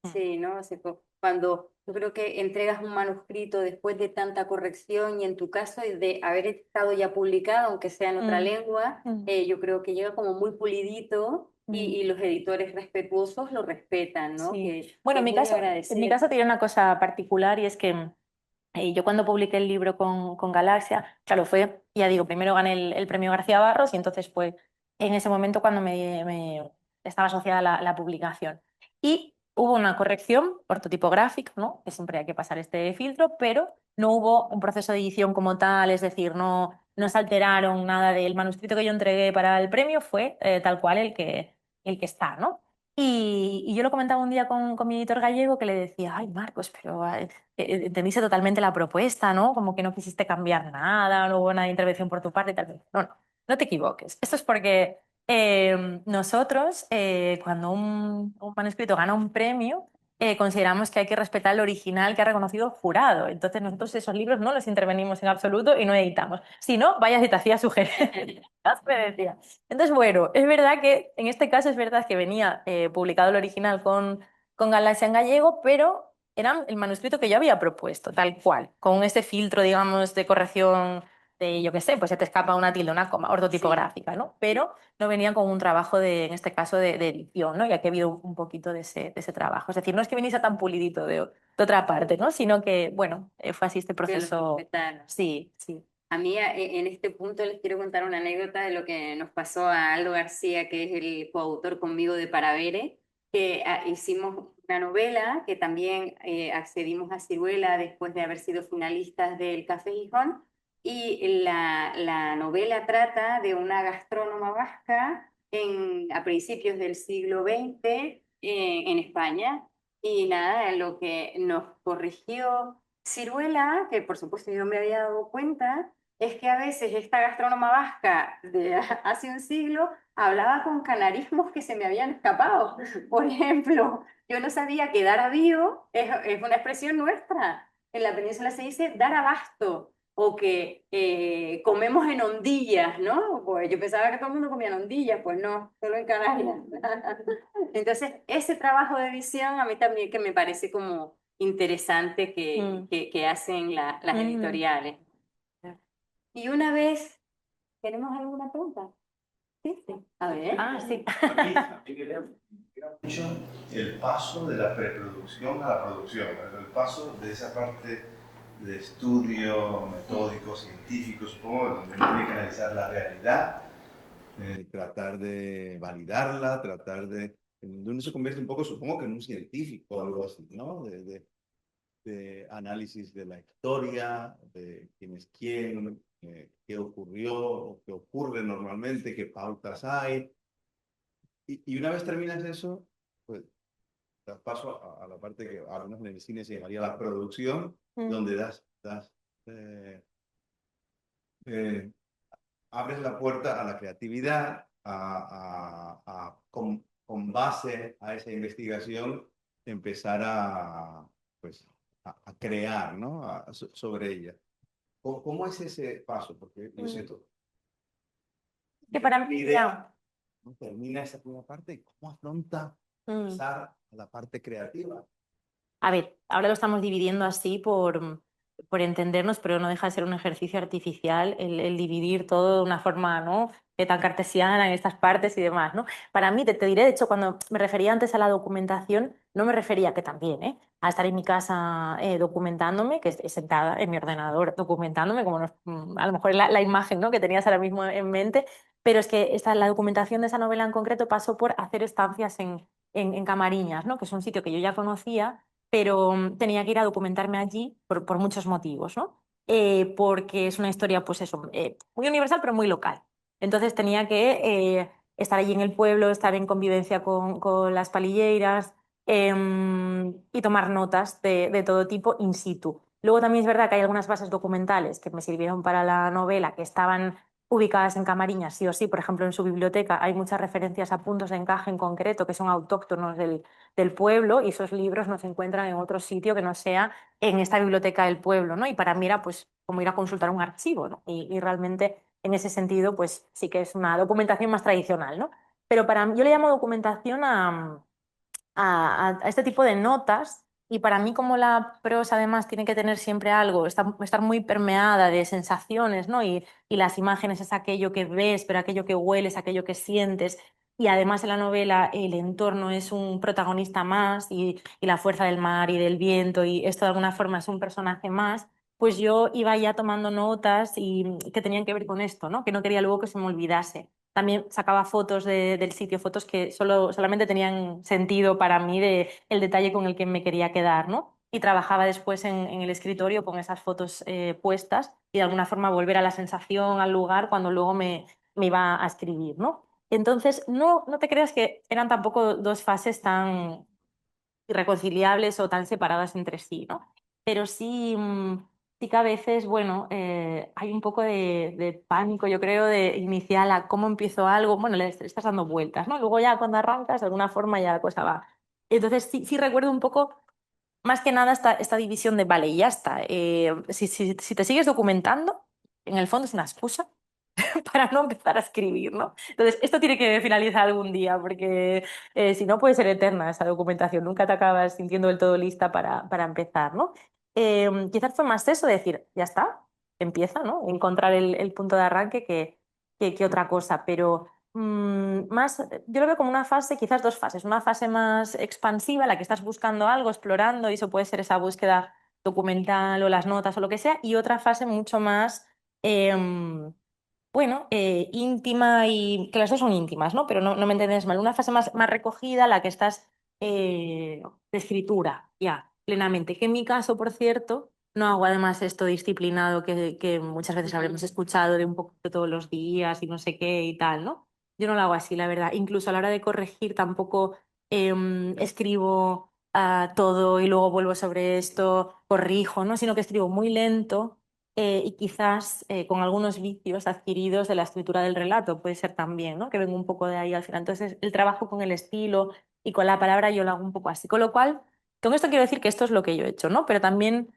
Mm. Sí, ¿no? O sea, cuando yo creo que entregas un manuscrito después de tanta corrección y en tu caso de haber estado ya publicado, aunque sea en otra Mm. lengua, Mm. yo creo que llega como muy pulidito Mm. y los editores respetuosos lo respetan, ¿no? Sí. Que Bueno, es muy de en mi agradecer. caso tiene una cosa particular y es que yo cuando publiqué el libro con Galaxia, claro, fue, ya digo, primero gané el premio García Barros y entonces fue en ese momento cuando estaba asociada la publicación. Y hubo una corrección ortotipográfica, ¿no? Que siempre hay que pasar este filtro, pero no hubo un proceso de edición como tal, es decir, no se alteraron nada del manuscrito que yo entregué para el premio, fue tal cual el que está, ¿no? Y yo lo comentaba un día con mi editor gallego que le decía, ay, Marcos, pero entendiste totalmente la propuesta, ¿no? Como que no quisiste cambiar nada, no hubo una intervención por tu parte y tal. No, no, no te equivoques. Esto es porque nosotros, cuando un manuscrito gana un premio, consideramos que hay que respetar el original que ha reconocido el jurado. Entonces nosotros esos libros no los intervenimos en absoluto y no editamos. Si no, vaya si te hacía sugerencias, me decía. Entonces, bueno, es verdad que en este caso es verdad que venía publicado el original con Galaxia en gallego, pero era el manuscrito que yo había propuesto, tal cual, con ese filtro, digamos, de corrección de, yo qué sé, pues se te escapa una tilde, una coma Sí, ortotipográfica, ¿no? Pero no venía con un trabajo en este caso, de edición, ¿no? Ya que ha habido un poquito de ese trabajo. Es decir, no es que viniese tan pulidito de otra parte, ¿no? Sino que, bueno, fue así este que los proceso. respetaron. Sí, sí. A mí en este punto les quiero contar una anécdota de lo que nos pasó a Aldo García, que es el coautor conmigo de Paravere, que hicimos una novela que también accedimos a Ciruela después de haber sido finalistas del Café Gijón, y la novela trata de una gastrónoma vasca a principios del siglo XX en España. Y nada, lo que nos corrigió Ciruela, que por supuesto yo me había dado cuenta, es que a veces esta gastrónoma vasca de hace un siglo hablaba con canarismos que se me habían escapado. Por ejemplo, yo no sabía que dar avío es una expresión nuestra. En la península se dice dar abasto o que comemos en ondillas, ¿no? Pues yo pensaba que todo el mundo comía en ondillas, pues no, solo en Canarias. Entonces, ese trabajo de visión a mí también que me parece como interesante Mm. que hacen las Mm. editoriales. Y una vez, ¿tenemos alguna pregunta? Sí, sí. A ver. Ah, sí. A mí quería mucho el paso de la preproducción a la producción, el paso de esa parte de estudio metódico, científico, supongo, donde uno tiene que analizar la realidad, tratar de validarla, donde uno se convierte un poco, supongo que en un científico o algo así, ¿no? De análisis de la historia, de quién es quién, qué ocurrió, o qué ocurre normalmente, qué pautas hay. Y una vez terminas eso, pues das paso a la parte que ahora en el cine se llamaría la producción, Mm. donde eh, eh, abres la puerta a la creatividad, con base a esa investigación, empezar pues, a crear, ¿no? Sobre ella. ¿Cómo es ese paso? Porque yo Mm. siento, Que yo para tengo mí, una idea, ya. ¿no? Termina esa primera parte, y ¿cómo afronta Mm. pasar a la parte creativa? A ver, ahora lo estamos dividiendo así por entendernos, pero no deja de ser un ejercicio artificial el dividir todo de una forma, ¿no? Tan cartesiana en estas partes y demás, ¿no? Para mí, te diré, de hecho, cuando me refería antes a la documentación, no me refería que también, ¿eh? A estar en mi casa documentándome, que es sentada en mi ordenador documentándome, como a lo mejor es la imagen, ¿no? Que tenías ahora mismo en mente, pero es que la documentación de esa novela en concreto pasó por hacer estancias en Camariñas, ¿no? Que es un sitio que yo ya conocía pero tenía que ir a documentarme allí por muchos motivos, ¿no? Porque es una historia, pues eso, muy universal, pero muy local. Entonces tenía que estar allí en el pueblo, estar en convivencia con las palilleiras y tomar notas de todo tipo in situ. Luego también es verdad que hay algunas bases documentales que me sirvieron para la novela que estaban ubicadas en Camariñas, sí o sí. Por ejemplo, en su biblioteca hay muchas referencias a puntos de encaje en concreto que son autóctonos del pueblo y esos libros no se encuentran en otro sitio que no sea en esta biblioteca del pueblo, ¿no? Y para mí era pues como ir a consultar un archivo, ¿no? Y realmente en ese sentido pues sí que es una documentación más tradicional, ¿no? Pero para mí, yo le llamo documentación a este tipo de notas y para mí como la prosa además tiene que tener siempre algo, estar muy permeada de sensaciones, ¿no? Y las imágenes es aquello que ves, pero aquello que hueles, aquello que sientes. Y además en la novela el entorno es un protagonista más y la fuerza del mar y del viento y esto de alguna forma es un personaje más, pues yo iba ya tomando notas y que tenían que ver con esto, ¿no? Que no quería luego que se me olvidase. También sacaba fotos del sitio, fotos que solamente tenían sentido para mí de el detalle con el que me quería quedar, ¿no? Y trabajaba después en el escritorio con esas fotos puestas y de alguna forma volver a la sensación, al lugar, cuando luego me iba a escribir, ¿no? Entonces, no te creas que eran tampoco dos fases tan irreconciliables o tan separadas entre sí, ¿no? Pero sí, sí que a veces, bueno, hay un poco de pánico, yo creo, de inicial a cómo empiezo algo, bueno, le estás dando vueltas, ¿no? Luego ya cuando arrancas, de alguna forma ya la cosa va. Entonces sí recuerdo un poco, más que nada, esta división de, vale, ya está. Si te sigues documentando, en el fondo es una excusa para no empezar a escribir, ¿no? Entonces, esto tiene que finalizar algún día, porque si no puede ser eterna esa documentación, nunca te acabas sintiendo del todo lista para empezar, ¿no? Quizás fue más eso, decir, ya está, empieza, ¿no? Encontrar el punto de arranque que otra cosa, pero más, yo lo veo como una fase, quizás dos fases, una fase más expansiva, en la que estás buscando algo, explorando, y eso puede ser esa búsqueda documental o las notas o lo que sea, y otra fase mucho más... bueno, íntima y que las dos son íntimas, ¿no? Pero no me entiendes mal. Una fase más recogida, la que estás de escritura, ya, plenamente. Que en mi caso, por cierto, no hago además esto disciplinado que muchas veces habremos escuchado de un poco de todos los días y no sé qué y tal, ¿no? Yo no lo hago así, la verdad. Incluso a la hora de corregir tampoco escribo. todo y luego vuelvo sobre esto, corrijo, ¿no? Sino que escribo muy lento y quizás con algunos vicios adquiridos de la escritura del relato, puede ser también, ¿no? Que vengo un poco de ahí al final. Entonces, el trabajo con el estilo y con la palabra yo lo hago un poco así. Con lo cual, con esto quiero decir que esto es lo que yo he hecho, ¿no? Pero también,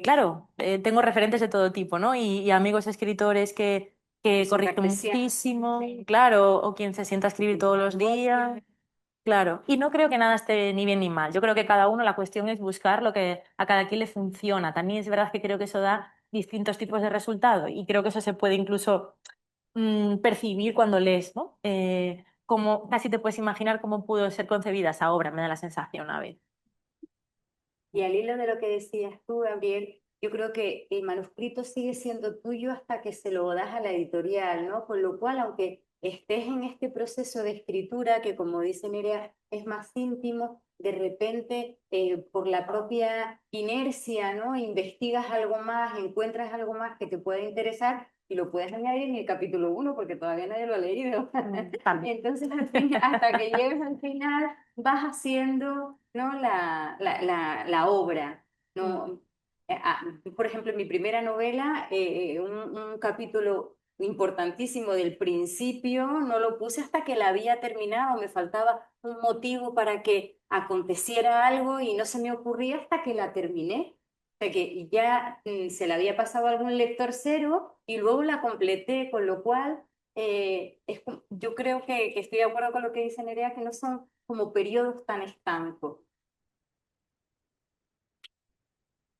claro, tengo referentes de todo tipo, ¿no? Y amigos escritores que corrigen muchísimo, claro, o quien se sienta a escribir todos los días. Claro, y no creo que nada esté ni bien ni mal. Yo creo que cada uno, la cuestión es buscar lo que a cada quien le funciona. También es verdad que creo que eso da distintos tipos de resultados y creo que eso se puede incluso percibir cuando lees, ¿no? Como casi te puedes imaginar cómo pudo ser concebida esa obra, me da la sensación a veces. Y al hilo de lo que decías tú, Gabriel, yo creo que el manuscrito sigue siendo tuyo hasta que se lo das a la editorial, ¿no? Con lo cual, aunque estés en este proceso de escritura, que como dice Nerea, es más íntimo, de repente, por la propia inercia, ¿no? Investigas algo más, encuentras algo más que te puede interesar y lo puedes añadir en el capítulo 1 porque todavía nadie lo ha leído. Entonces, al fin, hasta que llegues al final, vas haciendo, ¿no? la obra, ¿no? Por ejemplo, en mi primera novela, un capítulo importantísimo del principio, no lo puse hasta que la había terminado, me faltaba un motivo para que aconteciera algo y no se me ocurría hasta que la terminé. O sea que ya se la había pasado a algún lector cero y luego la completé, con lo cual yo creo que estoy de acuerdo con lo que dice Nerea, que no son como periodos tan estancos.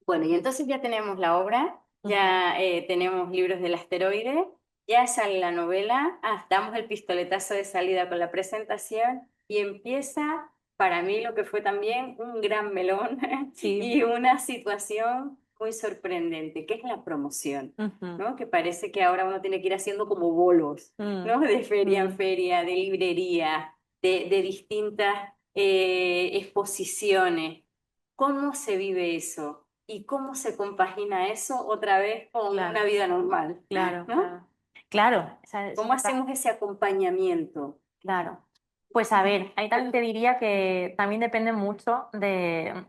Bueno, y entonces ya tenemos la obra, ya tenemos Libros del Asteroide, ya sale la novela, damos el pistoletazo de salida con la presentación y empieza para mí lo que fue también un gran melón Sí. y una situación muy sorprendente, que es la promoción, ¿no? Que parece que ahora uno tiene que ir haciendo como bolos, ¿no? De feria en feria, de librería, de distintas exposiciones. ¿Cómo se vive eso? ¿Y cómo se compagina eso otra vez con Claro. una vida normal? Claro, ¿No? claro. ¿Cómo hacemos ese acompañamiento? Claro. Pues a ver, ahí también te diría que también depende mucho de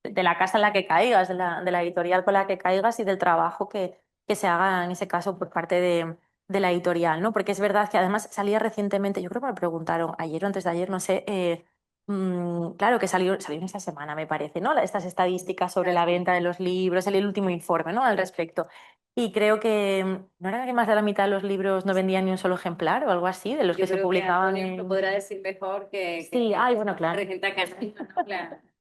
la casa en la que caigas, de la editorial con la que caigas y del trabajo que se haga en ese caso por parte de la editorial, ¿no? Porque es verdad que además salía recientemente, yo creo que me preguntaron ayer o antes de ayer, no sé, claro que salió esta semana, me parece, ¿no? Estas estadísticas sobre la venta de los libros, el último informe, ¿no? Al respecto. Y creo que no era que más de la mitad de los libros no vendían ni un solo ejemplar o algo así, de los Yo que se creo publicaban Antonio lo podrá decir mejor Sí, ay, bueno, claro. Regenta Canal, ¿no?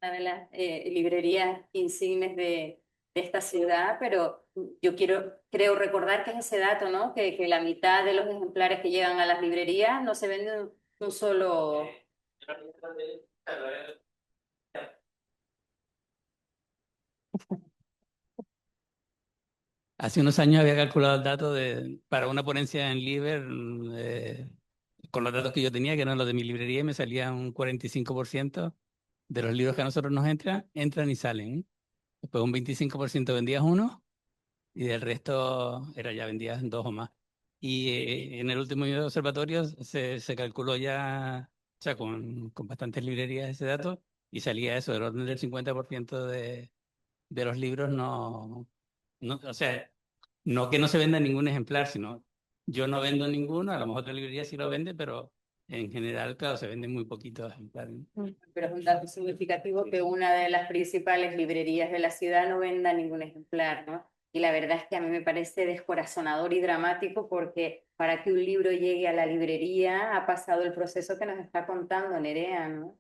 Una de las librerías insignes de esta ciudad, pero yo creo recordar que es ese dato, ¿no? Que la mitad de los ejemplares que llegan a las librerías no se venden un solo. Hace unos años había calculado el dato para una ponencia en Liber, con los datos que yo tenía, que eran los de mi librería, y me salía un 45% de los libros que a nosotros nos entran y salen. Después un 25% vendías uno y del resto ya vendías dos o más. Y en el último observatorio se calculó ya, o sea, con bastantes librerías ese dato, y salía eso, del orden del 50% de los libros no, o sea, no que no se venda ningún ejemplar, sino yo no vendo ninguno, a lo mejor otra librería sí lo vende, pero en general, claro, se venden muy poquitos ejemplares, ¿no? Pero es un dato significativo que una de las principales librerías de la ciudad no venda ningún ejemplar, ¿no? Y la verdad es que a mí me parece descorazonador y dramático porque para que un libro llegue a la librería ha pasado el proceso que nos está contando Nerea, ¿no?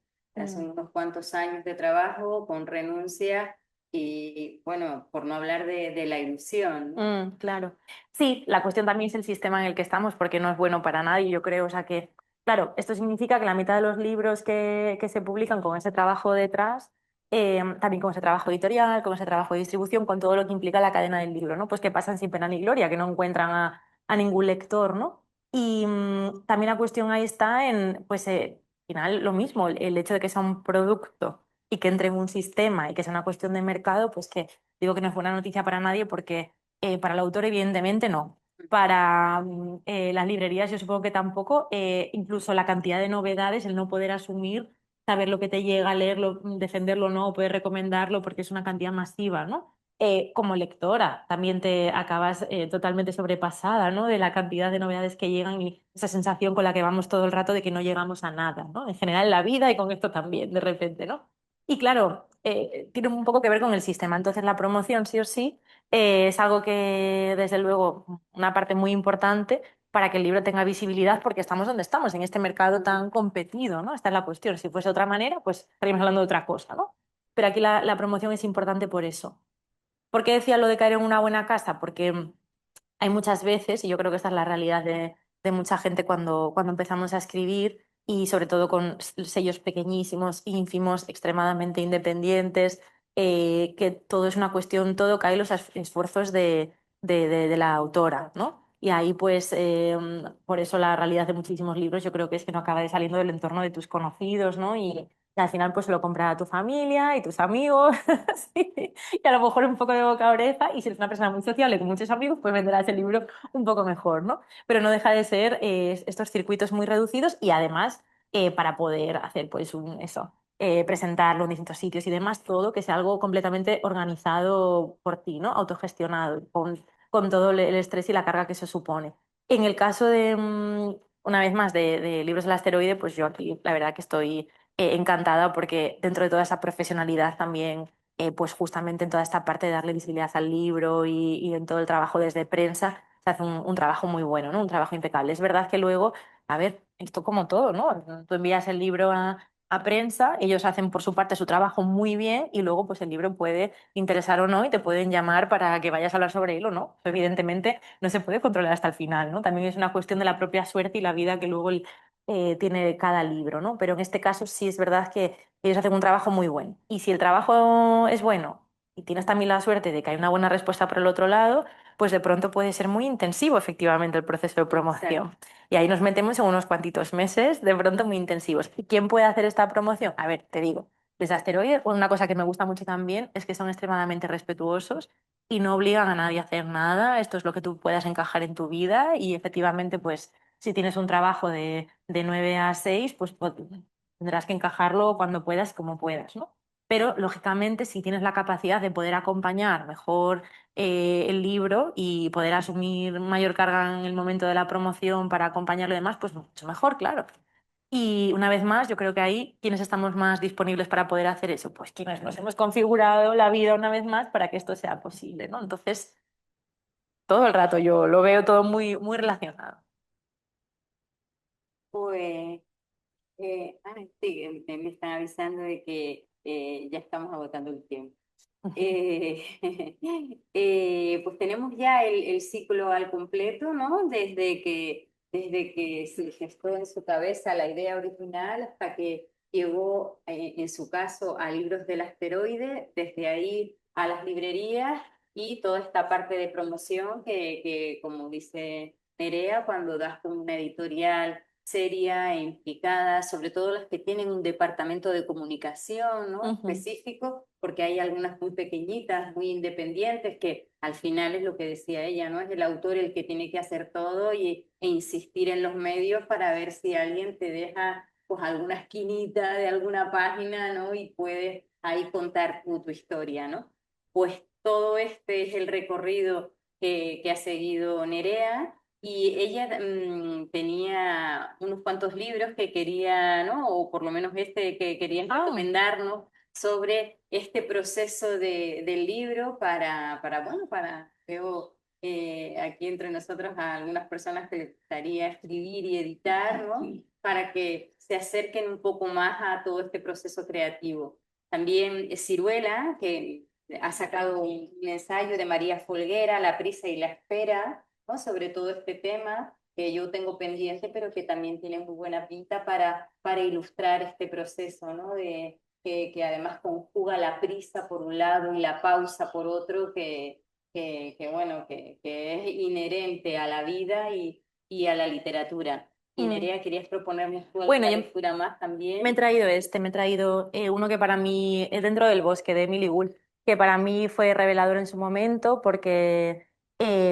Son unos cuantos años de trabajo con renuncia y, bueno, por no hablar de la ilusión, ¿no? Claro. Sí, la cuestión también es el sistema en el que estamos, porque no es bueno para nadie, yo creo. O sea que, claro, esto significa que la mitad de los libros que se publican con ese trabajo detrás, también con ese trabajo editorial, con ese trabajo de distribución, con todo lo que implica la cadena del libro, ¿no? Pues que pasan sin pena ni gloria, que no encuentran a ningún lector, ¿no? Y también la cuestión ahí está en, pues, al final lo mismo, el hecho de que sea un producto y que entre en un sistema y que sea una cuestión de mercado, pues que digo que no es buena noticia para nadie porque para el autor evidentemente no. Para las librerías yo supongo que tampoco. Incluso la cantidad de novedades, el no poder asumir saber lo que te llega, leerlo, defenderlo o no, poder recomendarlo porque es una cantidad masiva, ¿no? Como lectora también te acabas totalmente sobrepasada, ¿no? De la cantidad de novedades que llegan y esa sensación con la que vamos todo el rato de que no llegamos a nada, ¿no? En general en la vida y con esto también, de repente, ¿no? Y claro, tiene un poco que ver con el sistema. Entonces la promoción sí o sí es algo que, desde luego, una parte muy importante para que el libro tenga visibilidad porque estamos donde estamos, en este mercado tan competido, ¿no? Esta es la cuestión. Si fuese de otra manera, pues estaríamos hablando de otra cosa, ¿no? Pero aquí la promoción es importante por eso. ¿Por qué decía lo de caer en una buena casa? Porque hay muchas veces, y yo creo que esta es la realidad de mucha gente cuando empezamos a escribir, y sobre todo con sellos pequeñísimos, ínfimos, extremadamente independientes, que todo es una cuestión, todo cae en los esfuerzos de la autora, ¿no? Y ahí, pues, por eso la realidad de muchísimos libros yo creo que es que no acaba de saliendo del entorno de tus conocidos, ¿no? Y al final, pues, lo compra tu familia y tus amigos, sí. Y a lo mejor un poco de boca a oreja, y si eres una persona muy sociable con muchos amigos, pues venderás el libro un poco mejor, ¿no? Pero no deja de ser estos circuitos muy reducidos y además para poder hacer pues eso, presentarlo en distintos sitios y demás, todo que sea algo completamente organizado por ti, ¿no? Autogestionado, con todo el estrés y la carga que se supone. En el caso de, una vez más, de Libros del Asteroide, pues yo aquí la verdad que estoy encantada porque dentro de toda esa profesionalidad también pues justamente en toda esta parte de darle visibilidad al libro y en todo el trabajo desde prensa, se hace un trabajo muy bueno, ¿no? Un trabajo impecable. Es verdad que luego, a ver, esto como todo, ¿no? Tú envías el libro a prensa, ellos hacen por su parte su trabajo muy bien y luego pues el libro puede interesar o no y te pueden llamar para que vayas a hablar sobre él o no. Evidentemente no se puede controlar hasta el final, ¿no? También es una cuestión de la propia suerte y la vida que luego tiene cada libro, ¿no? Pero en este caso sí es verdad que ellos hacen un trabajo muy bueno. Y si el trabajo es bueno y tienes también la suerte de que hay una buena respuesta por el otro lado, pues de pronto puede ser muy intensivo efectivamente el proceso de promoción. Y ahí nos metemos en unos cuantitos meses de pronto muy intensivos. ¿Y quién puede hacer esta promoción? A ver, te digo, desde Asteroide, una cosa que me gusta mucho también es que son extremadamente respetuosos y no obligan a nadie a hacer nada. Esto es lo que tú puedas encajar en tu vida y efectivamente, pues si tienes un trabajo de 9 a 6, pues tendrás que encajarlo cuando puedas, como puedas, ¿no? Pero, lógicamente, si tienes la capacidad de poder acompañar mejor el libro y poder asumir mayor carga en el momento de la promoción para acompañarlo y demás, pues mucho mejor, claro. Y una vez más, yo creo que ahí, ¿quiénes estamos más disponibles para poder hacer eso? Pues quienes nos hemos configurado la vida una vez más para que esto sea posible, ¿no? Entonces, todo el rato yo lo veo todo muy, muy relacionado. Pues, sí, me están avisando de que ya estamos agotando el tiempo. Eh, pues tenemos ya el ciclo al completo, ¿no? Desde que se gestó en su cabeza la idea original hasta que llegó, en su caso, a Libros del Asteroide, desde ahí a las librerías y toda esta parte de promoción que como dice Nerea, cuando das con una editorial seria e implicada, sobre todo las que tienen un departamento de comunicación, ¿no? Ujú. Específico, porque hay algunas muy pequeñitas, muy independientes, que al final es lo que decía ella, ¿no? Es el autor el que tiene que hacer todo e insistir en los medios para ver si alguien te deja pues alguna esquinita de alguna página, ¿no? Y puedes ahí contar tu historia, ¿no? Pues todo este es el recorrido que ha seguido Nerea y ella tenía unos cuantos libros que quería, ¿no? O por lo menos este que quería Ah, recomendarnos sobre este proceso del libro bueno, veo aquí entre nosotros a algunas personas que les gustaría escribir y editar, ¿no? Para que se acerquen un poco más a todo este proceso creativo. También Ciruela, que ha sacado un ensayo de María Folguera, La prisa y la espera, ¿no? Sobre todo este tema que yo tengo pendiente, pero que también tiene muy buena pinta para ilustrar este proceso, ¿no? Que además conjuga la prisa por un lado y la pausa por otro, bueno, que es inherente a la vida y a la literatura. Y mm. Nerea, ¿querías proponernos tú Bueno, alguna yo lectura más me he también? traído me he traído uno que para mí es Dentro del bosque de Emily Gould, que para mí fue revelador en su momento porque,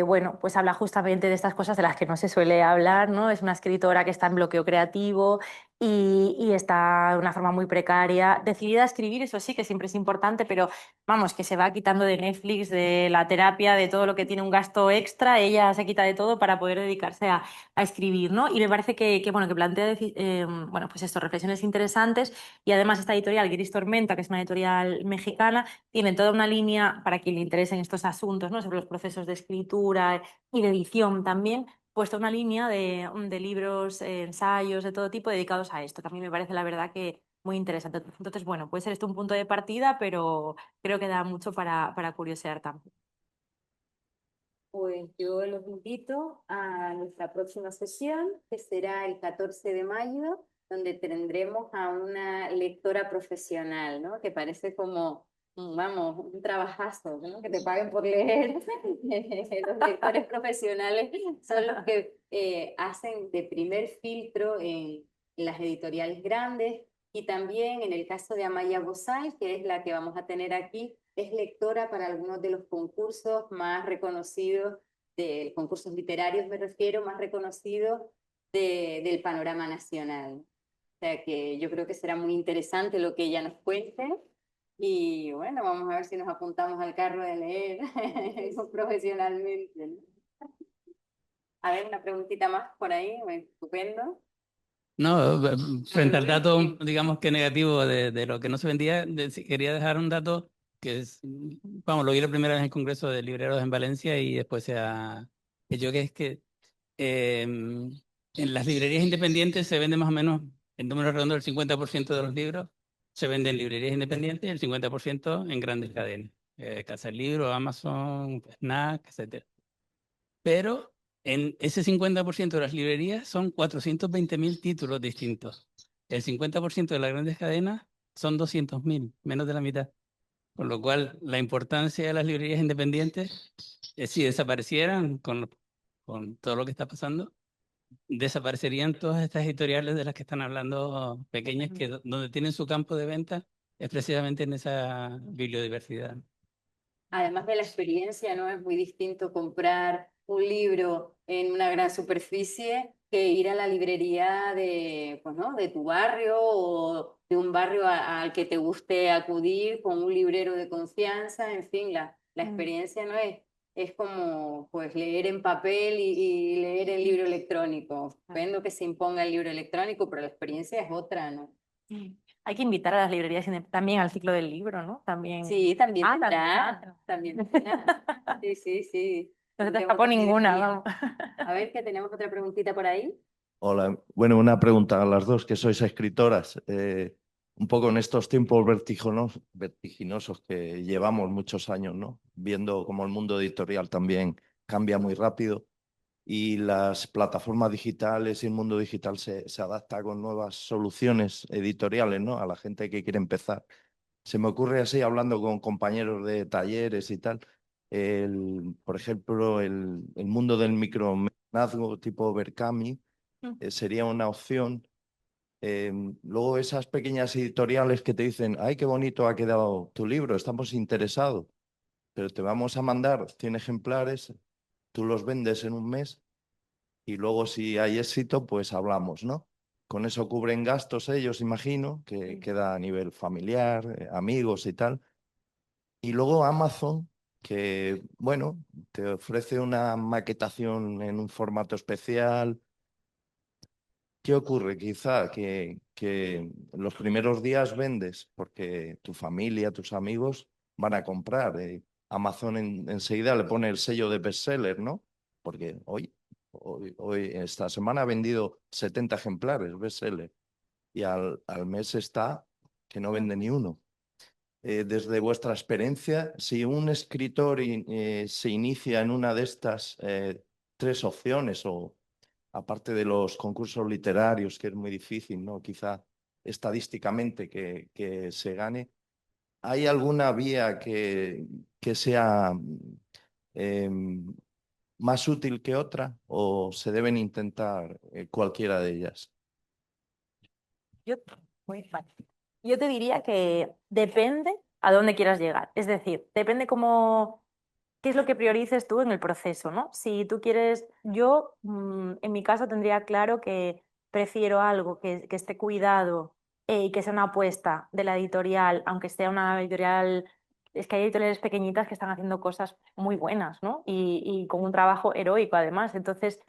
bueno, pues habla justamente de estas cosas de las que no se suele hablar, ¿no? Es una escritora que está en bloqueo creativo, y está de una forma muy precaria, decidida a escribir, eso sí, que siempre es importante, pero vamos, que se va quitando de Netflix, de la terapia, de todo lo que tiene un gasto extra, ella se quita de todo para poder dedicarse a escribir, ¿no? Y me parece bueno, que plantea bueno, pues esto, reflexiones interesantes y además esta editorial, Gris Tormenta, que es una editorial mexicana, tiene toda una línea para quien le interesen estos asuntos, ¿no? Sobre los procesos de escritura y de edición también puesto una línea de libros, ensayos de todo tipo dedicados a esto, que a mí me parece la verdad que muy interesante. Entonces, bueno, puede ser esto un punto de partida, pero creo que da mucho para curiosear también. Pues yo los invito a nuestra próxima sesión, que será el 14 de mayo, donde tendremos a una lectora profesional, ¿no? Que parece como, vamos, un trabajazo, ¿no? Que te paguen por leer. Los lectores profesionales son los que hacen de primer filtro en las editoriales grandes y también en el caso de Amaya Bozal, que es la que vamos a tener aquí, es lectora para algunos de los concursos más reconocidos, de concursos literarios me refiero, más reconocidos del panorama nacional. O sea que yo creo que será muy interesante lo que ella nos cuente. Y bueno, vamos a ver si nos apuntamos al carro de leer profesionalmente, ¿no? A ver, una preguntita más por ahí, estupendo. No, frente al dato, digamos que negativo de lo que no se vendía, sí, quería dejar un dato que es, vamos, lo vi la primera vez en el Congreso de Libreros en Valencia y después se ha hecho, que es que en las librerías independientes se vende más o menos, en número redondo, el 50% de los libros se venden en librerías independientes y el 50% en grandes cadenas, Casa del Libro, Amazon, Fnac, etcétera. Pero en ese 50% de las librerías son 420.000 títulos distintos. El 50% de las grandes cadenas son 200.000, menos de la mitad. Con lo cual, la importancia de las librerías independientes, si desaparecieran con todo lo que está pasando, desaparecerían todas estas editoriales de las que están hablando pequeñas, que donde tienen su campo de venta es precisamente en esa bibliodiversidad. Además de la experiencia, ¿no? Es muy distinto comprar un libro en una gran superficie que ir a la librería de, pues, ¿no? de tu barrio o de un barrio al que te guste acudir con un librero de confianza. En fin, la experiencia no es como pues, leer en papel y leer el libro electrónico. Vendo que se imponga el libro electrónico, pero la experiencia es otra, ¿no? Hay que invitar a las librerías también al ciclo del libro, ¿no? También. Sí, también También. tendrá, también tendrá. Sí, sí, sí. No se te Tendremos escapó ninguna, energía. vamos. A ver, que tenemos otra preguntita por ahí. Hola, bueno, una pregunta a las dos, que sois escritoras. Un poco en estos tiempos vertiginosos que llevamos muchos años, ¿no? Viendo cómo el mundo editorial también cambia muy rápido y las plataformas digitales y el mundo digital se adapta con nuevas soluciones editoriales, ¿no? A la gente que quiere empezar. Se me ocurre así, hablando con compañeros de talleres y tal, por ejemplo, el mundo del micromecenazgo tipo Berkami sería una opción. Luego esas pequeñas editoriales que te dicen, ay, qué bonito ha quedado tu libro, estamos interesados, pero te vamos a mandar 100 ejemplares, tú los vendes en un mes y luego si hay éxito, pues hablamos, ¿no? Con eso cubren gastos ellos, imagino, que queda a nivel familiar, amigos y tal. Y luego Amazon, que, bueno, te ofrece una maquetación en un formato especial. ¿Qué ocurre? Quizá que los primeros días vendes porque tu familia, tus amigos van a comprar. Amazon enseguida le pone el sello de bestseller, ¿no? Porque hoy, esta semana ha vendido 70 ejemplares bestseller y al mes está que no vende ni uno. Desde vuestra experiencia, si un escritor se inicia en una de estas tres opciones o aparte de los concursos literarios, que es muy difícil, ¿no? Quizá estadísticamente que se gane. ¿Hay alguna vía que sea más útil que otra o se deben intentar cualquiera de ellas? Yo, muy fácil. Yo te diría que depende a dónde quieras llegar. Es decir, depende qué es lo que priorices tú en el proceso, ¿no? Si tú quieres, yo en mi caso tendría claro que prefiero algo que esté cuidado y que sea una apuesta de la editorial, aunque sea una editorial, es que hay editoriales pequeñitas que están haciendo cosas muy buenas, ¿no? Y con un trabajo heroico además. Entonces,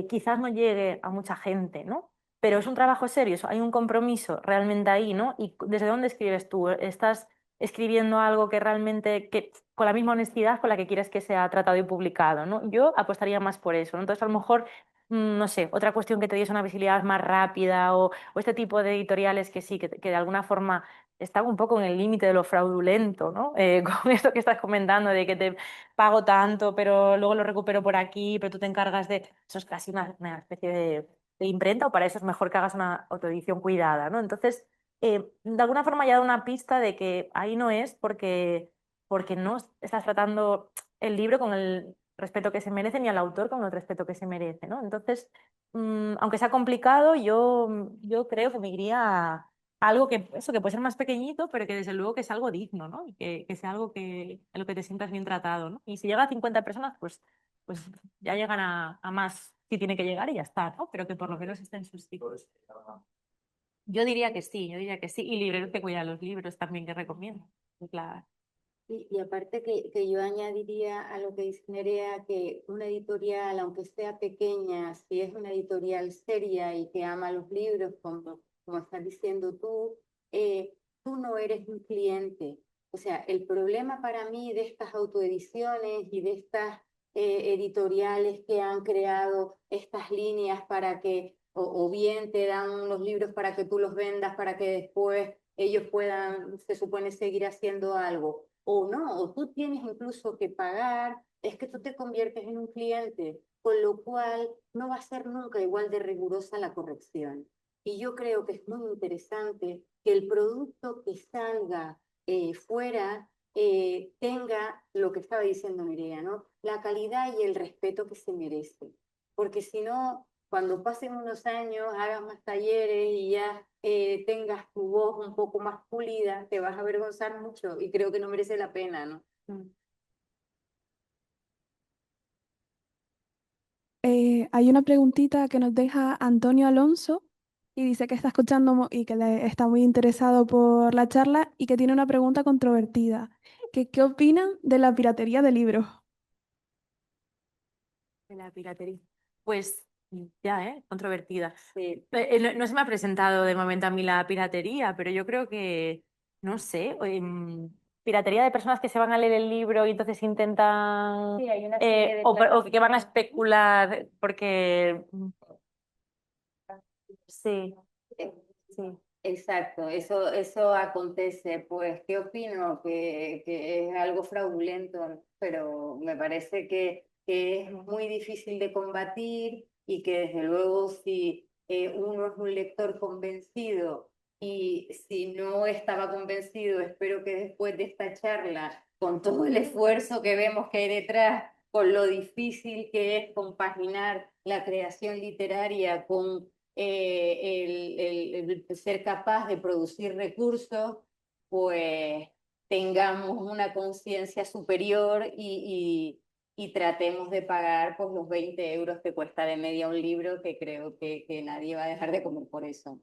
quizás no llegue a mucha gente, ¿no? Pero es un trabajo serio, hay un compromiso realmente ahí, ¿no? ¿Y desde dónde escribes tú? ¿Estás escribiendo algo que realmente, que, con la misma honestidad con la que quieres que sea tratado y publicado, ¿no? Yo apostaría más por eso, ¿no? Entonces, a lo mejor, no sé, otra cuestión que te diese una visibilidad más rápida o este tipo de editoriales que sí, que de alguna forma están un poco en el límite de lo fraudulento, ¿no? Con esto que estás comentando de que te pago tanto, pero luego lo recupero por aquí, pero tú te encargas de... Eso es casi una especie de imprenta, o para eso es mejor que hagas una autoedición cuidada, ¿no? Entonces, de alguna forma ya da una pista de que ahí no es porque no estás tratando el libro con el respeto que se merece ni al autor con el respeto que se merece, ¿no? Entonces, aunque sea complicado, yo creo que me iría a algo que, eso, que puede ser más pequeñito, pero que desde luego que es algo digno, ¿no? Y que sea algo en lo que te sientas bien tratado, ¿no? Y si llega a 50 personas, pues ya llegan a más si tiene que llegar y ya está, ¿no? Pero que por lo menos estén sus sitios. Yo diría que sí, yo diría que sí. Y libreros que cuidan los libros también que recomiendo. Claro. Y aparte que yo añadiría a lo que dice Nerea, que una editorial, aunque sea pequeña, si es una editorial seria y que ama los libros, como estás diciendo tú no eres un cliente. O sea, el problema para mí de estas autoediciones y de estas editoriales que han creado estas líneas para que, o bien te dan unos libros para que tú los vendas, para que después ellos puedan, se supone, seguir haciendo algo o no, o tú tienes incluso que pagar, es que tú te conviertes en un cliente, con lo cual no va a ser nunca igual de rigurosa la corrección. Y yo creo que es muy interesante que el producto que salga fuera tenga lo que estaba diciendo Mireia, ¿no? La calidad y el respeto que se merece. Porque si no, cuando pasen unos años, hagas más talleres y ya tengas tu voz un poco más pulida, te vas a avergonzar mucho y creo que no merece la pena, ¿no? Hay una preguntita que nos deja Antonio Alonso y dice que está escuchando y que está muy interesado por la charla y que tiene una pregunta controvertida. ¿Qué opinan de la piratería de libros? De la piratería. Pues ya, controvertida. Sí. No se me ha presentado de momento a mí la piratería, pero yo creo que, no sé, piratería de personas que se van a leer el libro y entonces intentan, Sí, hay una serie de o que van a plataformas. especular porque, sí, sí. Exacto, eso acontece. Pues, ¿qué opino? Que es algo fraudulento, pero me parece que es muy difícil de combatir y que desde luego si uno es un lector convencido y si no estaba convencido, espero que después de esta charla, con todo el esfuerzo que vemos que hay detrás, con lo difícil que es compaginar la creación literaria con el ser capaz de producir recursos, pues tengamos una conciencia superior y tratemos de pagar pues, los 20 euros que cuesta de media un libro, que creo que nadie va a dejar de comer por eso.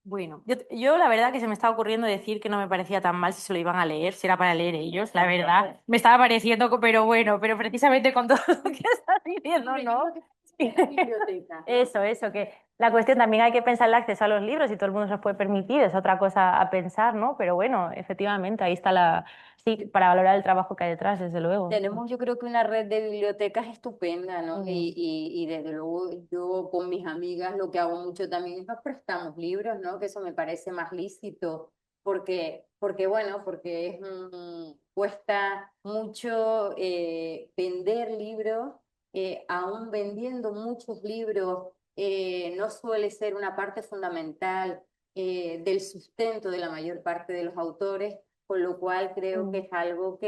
Bueno, yo la verdad que se me estaba ocurriendo decir que no me parecía tan mal si se lo iban a leer, si era para leer ellos, la verdad. Me estaba pareciendo, pero bueno, pero precisamente con todo lo que estás diciendo, ¿no? Biblioteca. Eso, que la cuestión también hay que pensar el acceso a los libros y todo el mundo se los puede permitir, es otra cosa a pensar, ¿no? Pero bueno, efectivamente, ahí está sí, para valorar el trabajo que hay detrás, desde luego. Tenemos yo creo que una red de bibliotecas estupenda, ¿no? Ujú. Y desde luego yo con mis amigas lo que hago mucho también es nos prestamos libros, ¿no? Que eso me parece más lícito, porque bueno, porque cuesta mucho vender libros, aún vendiendo muchos libros, no suele ser una parte fundamental del sustento de la mayor parte de los autores, con lo cual creo que es algo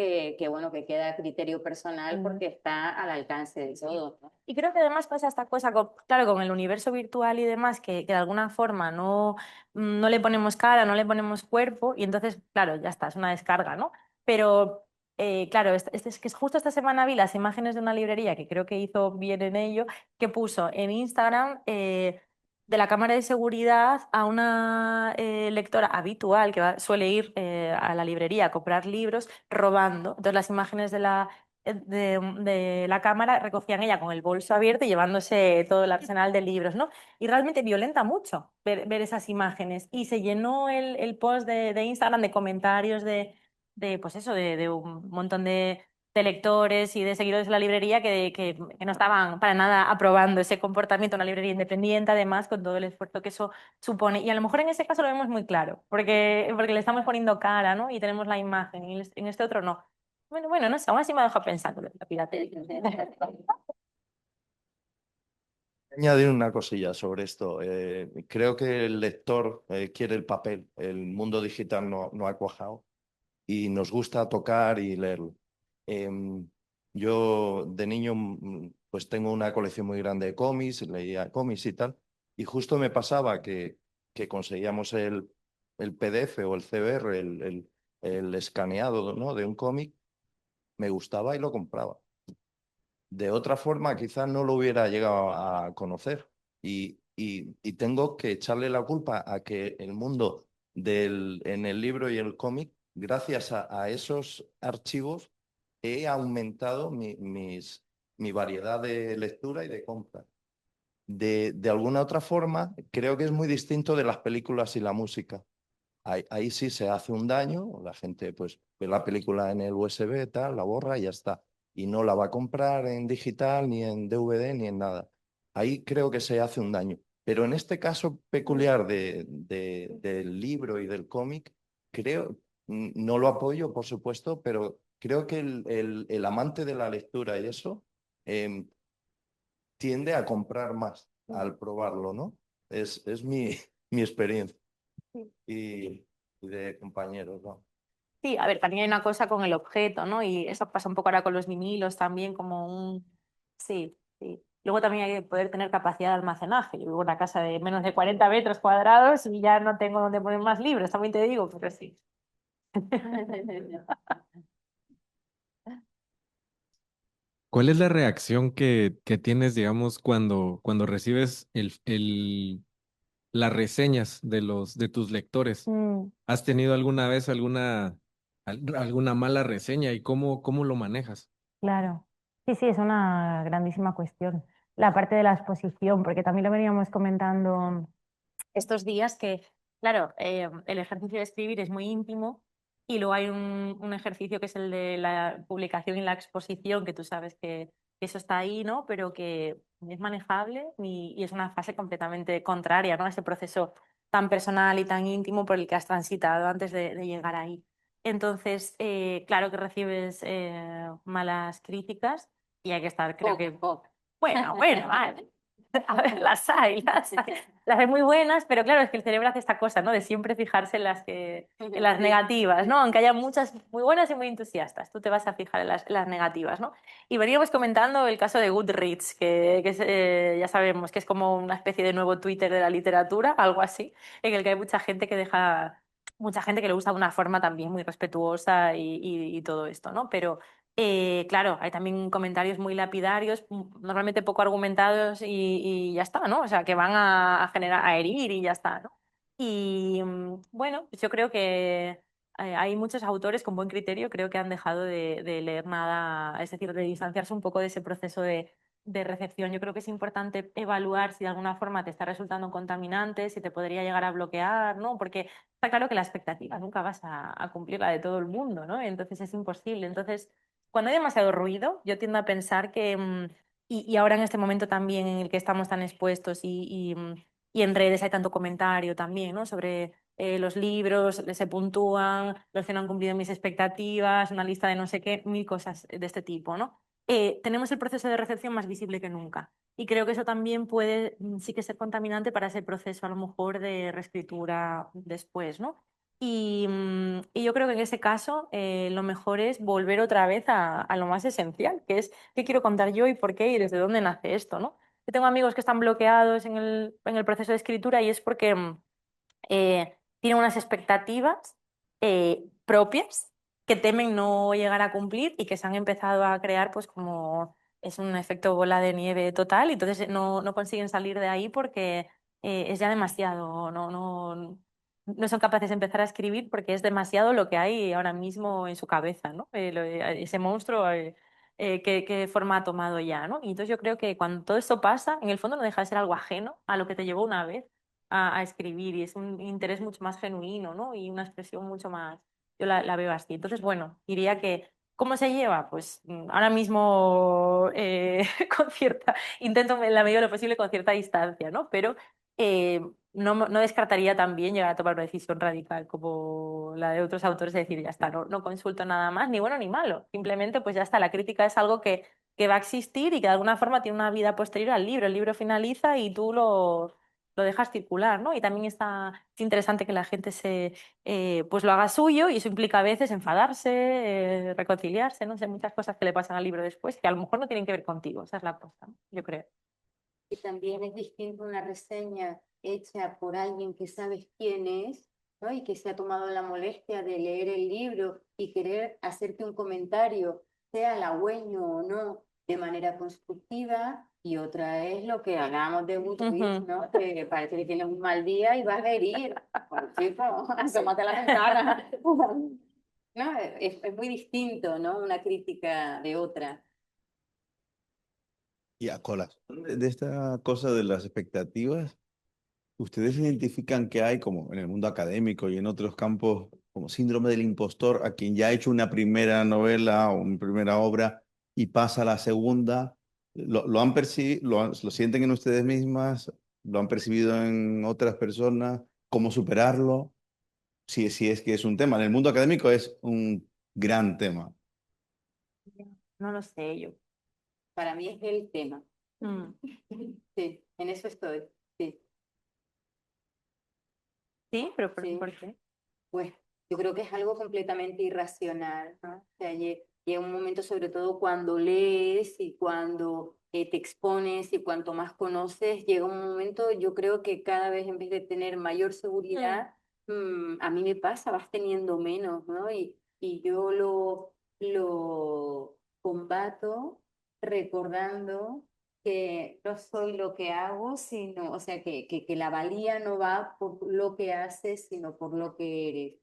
bueno, que queda a criterio personal porque está al alcance de todos, ¿no? Y creo que además pasa esta cosa, claro, con el universo virtual y demás, que de alguna forma no le ponemos cara, no le ponemos cuerpo, y entonces, claro, ya está, es una descarga, ¿no? Pero, claro, es que justo esta semana vi las imágenes de una librería que creo que hizo bien en ello, que puso en Instagram de la cámara de seguridad a una lectora habitual que suele ir a la librería a comprar libros robando. Entonces las imágenes de la cámara recogían ella con el bolso abierto y llevándose todo el arsenal de libros, ¿no? Y realmente violenta mucho ver esas imágenes. Y se llenó el post de Instagram de comentarios pues eso, de un montón de lectores y de seguidores de la librería que no estaban para nada aprobando ese comportamiento en una librería independiente, además con todo el esfuerzo que eso supone. Y a lo mejor en ese caso lo vemos muy claro, porque le estamos poniendo cara, ¿no? Y tenemos la imagen, y en este otro no. Bueno, no sé, aún así me deja pensando la piratería. Añadir una cosilla sobre esto. Creo que el lector quiere el papel. El mundo digital no ha cuajado y nos gusta tocar y leerlo. Em, yo de niño pues tengo una colección muy grande de cómics, leía cómics y tal, y justo me pasaba que conseguíamos el PDF o el CBR, el escaneado, ¿no? de un cómic, me gustaba y lo compraba. De otra forma, quizás no lo hubiera llegado a conocer. Y tengo que echarle la culpa a que el mundo en el libro y el cómic, gracias a esos archivos, he aumentado mi variedad de lectura y de compra. De alguna otra forma, creo que es muy distinto de las películas y la música. Ahí sí se hace un daño, la gente pues ve la película en el USB, tal, la borra y ya está. Y no la va a comprar en digital, ni en DVD, ni en nada. Ahí creo que se hace un daño. Pero en este caso peculiar del libro y del cómic, creo, no lo apoyo, por supuesto, pero creo que el amante de la lectura y eso em, tiende a comprar más al probarlo, ¿no? Es mi experiencia y de compañeros, ¿no? Sí, a ver, también hay una cosa con el objeto, ¿no? Y eso pasa un poco ahora con los vinilos también, como un... Sí, sí. Luego también hay que poder tener capacidad de almacenaje. Yo vivo en una casa de menos de 40 metros cuadrados y ya no tengo donde poner más libros, también te digo, pero sí. ¿Cuál es la reacción que tienes, digamos, cuando recibes las reseñas de tus lectores? Mm, ¿Has tenido alguna vez alguna mala reseña y cómo lo manejas? claro. Sí, sí, es una grandísima cuestión. La parte de la exposición, porque también lo veníamos comentando estos días que, claro, el ejercicio de escribir es muy íntimo y luego hay un ejercicio que es el de la publicación y la exposición, que tú sabes que eso está ahí, ¿no? Pero que ni es manejable y es una fase completamente contraria, ¿no? A ese proceso tan personal y tan íntimo por el que has transitado antes de llegar ahí. Entonces, claro que recibes malas críticas y hay que estar, creo que... Bueno, vale. A ver, las hay muy buenas, pero claro, es que el cerebro hace esta cosa, ¿no? De siempre fijarse en las negativas, ¿no? Aunque haya muchas muy buenas y muy entusiastas, tú te vas a fijar en las negativas, ¿no? Y veníamos comentando el caso de Goodreads, que es, ya sabemos que es como una especie de nuevo Twitter de la literatura, algo así, en el que hay mucha gente que lo usa de una forma también muy respetuosa y todo esto, ¿no? Pero claro, hay también comentarios muy lapidarios, normalmente poco argumentados y ya está, ¿no? O sea, que van a generar, a herir y ya está, ¿no? Y bueno, pues yo creo que hay muchos autores con buen criterio, creo que han dejado de leer nada, es decir, de distanciarse un poco de ese proceso de recepción. Yo creo que es importante evaluar si de alguna forma te está resultando un contaminante, si te podría llegar a bloquear, ¿no? Porque está claro que la expectativa nunca vas a cumplir la de todo el mundo, ¿no? Entonces es imposible. Entonces cuando hay demasiado ruido, yo tiendo a pensar que, y ahora en este momento también en el que estamos tan expuestos y en redes hay tanto comentario también, ¿no? Sobre los libros, se puntúan, los que no han cumplido mis expectativas, una lista de no sé qué, mil cosas de este tipo, ¿no? Tenemos el proceso de recepción más visible que nunca. Y creo que eso también puede sí que ser contaminante para ese proceso a lo mejor de reescritura después, ¿no? Y yo creo que en ese caso lo mejor es volver otra vez a lo más esencial, que es qué quiero contar yo y por qué y desde dónde nace esto, ¿no? Yo tengo amigos que están bloqueados en el proceso de escritura y es porque tienen unas expectativas propias que temen no llegar a cumplir y que se han empezado a crear pues como es un efecto bola de nieve total y entonces no consiguen salir de ahí porque es ya demasiado, no son capaces de empezar a escribir porque es demasiado lo que hay ahora mismo en su cabeza, ¿no? Ese monstruo, qué forma ha tomado ya, ¿no? Y entonces yo creo que cuando todo esto pasa, en el fondo no deja de ser algo ajeno a lo que te llevó una vez a escribir y es un interés mucho más genuino, ¿no? Y una expresión mucho más, yo la veo así. Entonces, bueno, diría que, ¿cómo se lleva? Pues ahora mismo con cierta, intento en la medida de lo posible con cierta distancia, ¿no? Pero no descartaría también llegar a tomar una decisión radical como la de otros autores, de decir, ya está, no consulto nada más, ni bueno ni malo. Simplemente, pues ya está, la crítica es algo que va a existir y que de alguna forma tiene una vida posterior al libro. El libro finaliza y tú lo dejas circular, ¿no? Y también es interesante que la gente pues lo haga suyo y eso implica a veces enfadarse, reconciliarse, no sé, muchas cosas que le pasan al libro después que a lo mejor no tienen que ver contigo, esa es la cosa, ¿no? Yo creo. Y también es distinto una reseña hecha por alguien que sabes quién es, ¿no? Y que se ha tomado la molestia de leer el libro y querer hacerte un comentario, sea halagüeño o no, de manera constructiva. Y otra es lo que hablamos de Goodreads, ¿no? Que parece que tienes un mal día y vas a herir. Pues, chico, asómate a la ventana. No, es muy distinto, ¿no? Una crítica de otra. Y a colación de esta cosa de las expectativas, ¿ustedes identifican que hay, como en el mundo académico y en otros campos, como síndrome del impostor, a quien ya ha hecho una primera novela o una primera obra y pasa a la segunda? ¿Lo han lo sienten en ustedes mismas? ¿Lo han percibido en otras personas? ¿Cómo superarlo? Si es que es un tema. En el mundo académico es un gran tema. No lo sé yo. Para mí es el tema. Mm. Sí, en eso estoy. Sí, Sí, pero sí. ¿por qué? Pues yo creo que es algo completamente irracional, ¿no? O sea, llega un momento, sobre todo cuando lees y cuando te expones y cuanto más conoces, llega un momento, yo creo que cada vez en vez de tener mayor seguridad, a mí me pasa, vas teniendo menos, ¿no? Y yo lo combato recordando que no soy lo que hago, sino, o sea, que la valía no va por lo que haces, sino por lo que eres.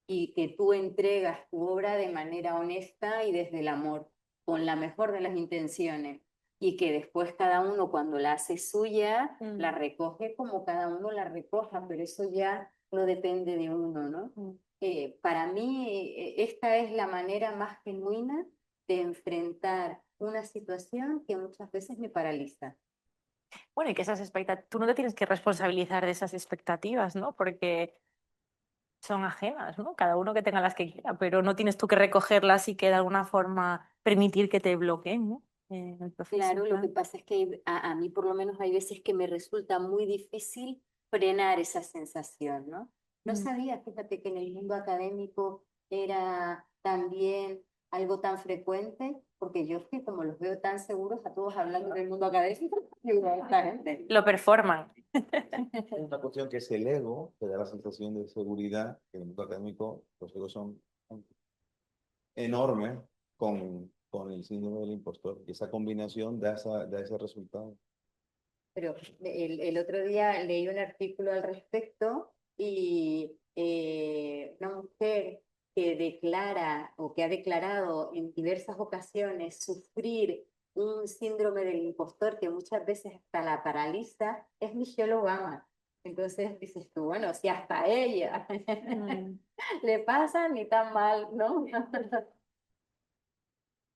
Y que tú entregas tu obra de manera honesta y desde el amor, con la mejor de las intenciones. Y que después cada uno cuando la hace suya, la recoge como cada uno la recoja, pero eso ya no depende de uno, ¿no? Para mí, esta es la manera más genuina de enfrentar una situación que muchas veces me paraliza. Bueno, y que esas expectativas, tú no te tienes que responsabilizar de esas expectativas, ¿no? Porque son ajenas, ¿no? Cada uno que tenga las que quiera, pero no tienes tú que recogerlas y que de alguna forma permitir que te bloqueen, ¿no? En el proceso. Claro, lo que pasa es que a mí por lo menos hay veces que me resulta muy difícil frenar esa sensación, ¿no? No sabía, fíjate, que en el mundo académico era también algo tan frecuente, porque yo es que como los veo tan seguros a todos hablando del mundo académico, digo, esta gente. Lo performan. Es una cuestión que es el ego, que da la sensación de seguridad, que en el mundo académico los egos son enormes con el síndrome del impostor. Y esa combinación da ese resultado. Pero el otro día leí un artículo al respecto y una mujer que declara o que ha declarado en diversas ocasiones sufrir un síndrome del impostor que muchas veces hasta la paraliza es Michelle Obama. Entonces dices tú, bueno, si hasta ella le pasa, ni tan mal, ¿no?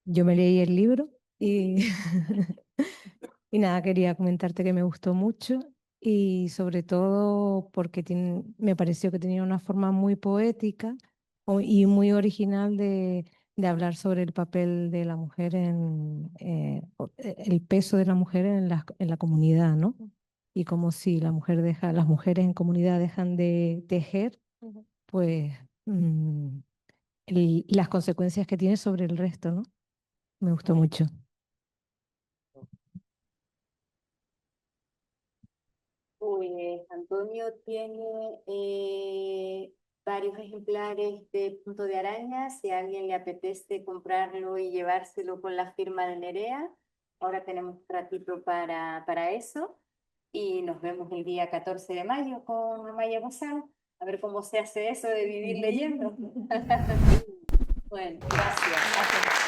Yo me leí el libro y, y nada, quería comentarte que me gustó mucho y sobre todo porque me pareció que tenía una forma muy poética y muy original de hablar sobre el papel de la mujer el peso de la mujer en la comunidad, ¿no? Y como si las mujeres en comunidad dejan de tejer, pues las consecuencias que tiene sobre el resto, ¿no? Me gustó mucho. Pues Antonio tiene varios ejemplares de Punto de Araña. Si a alguien le apetece comprarlo y llevárselo con la firma de Nerea, ahora tenemos un ratito para eso. y nos vemos el día 14 de mayo con Amaya Bazán, a ver cómo se hace eso de vivir leyendo. Bueno, gracias.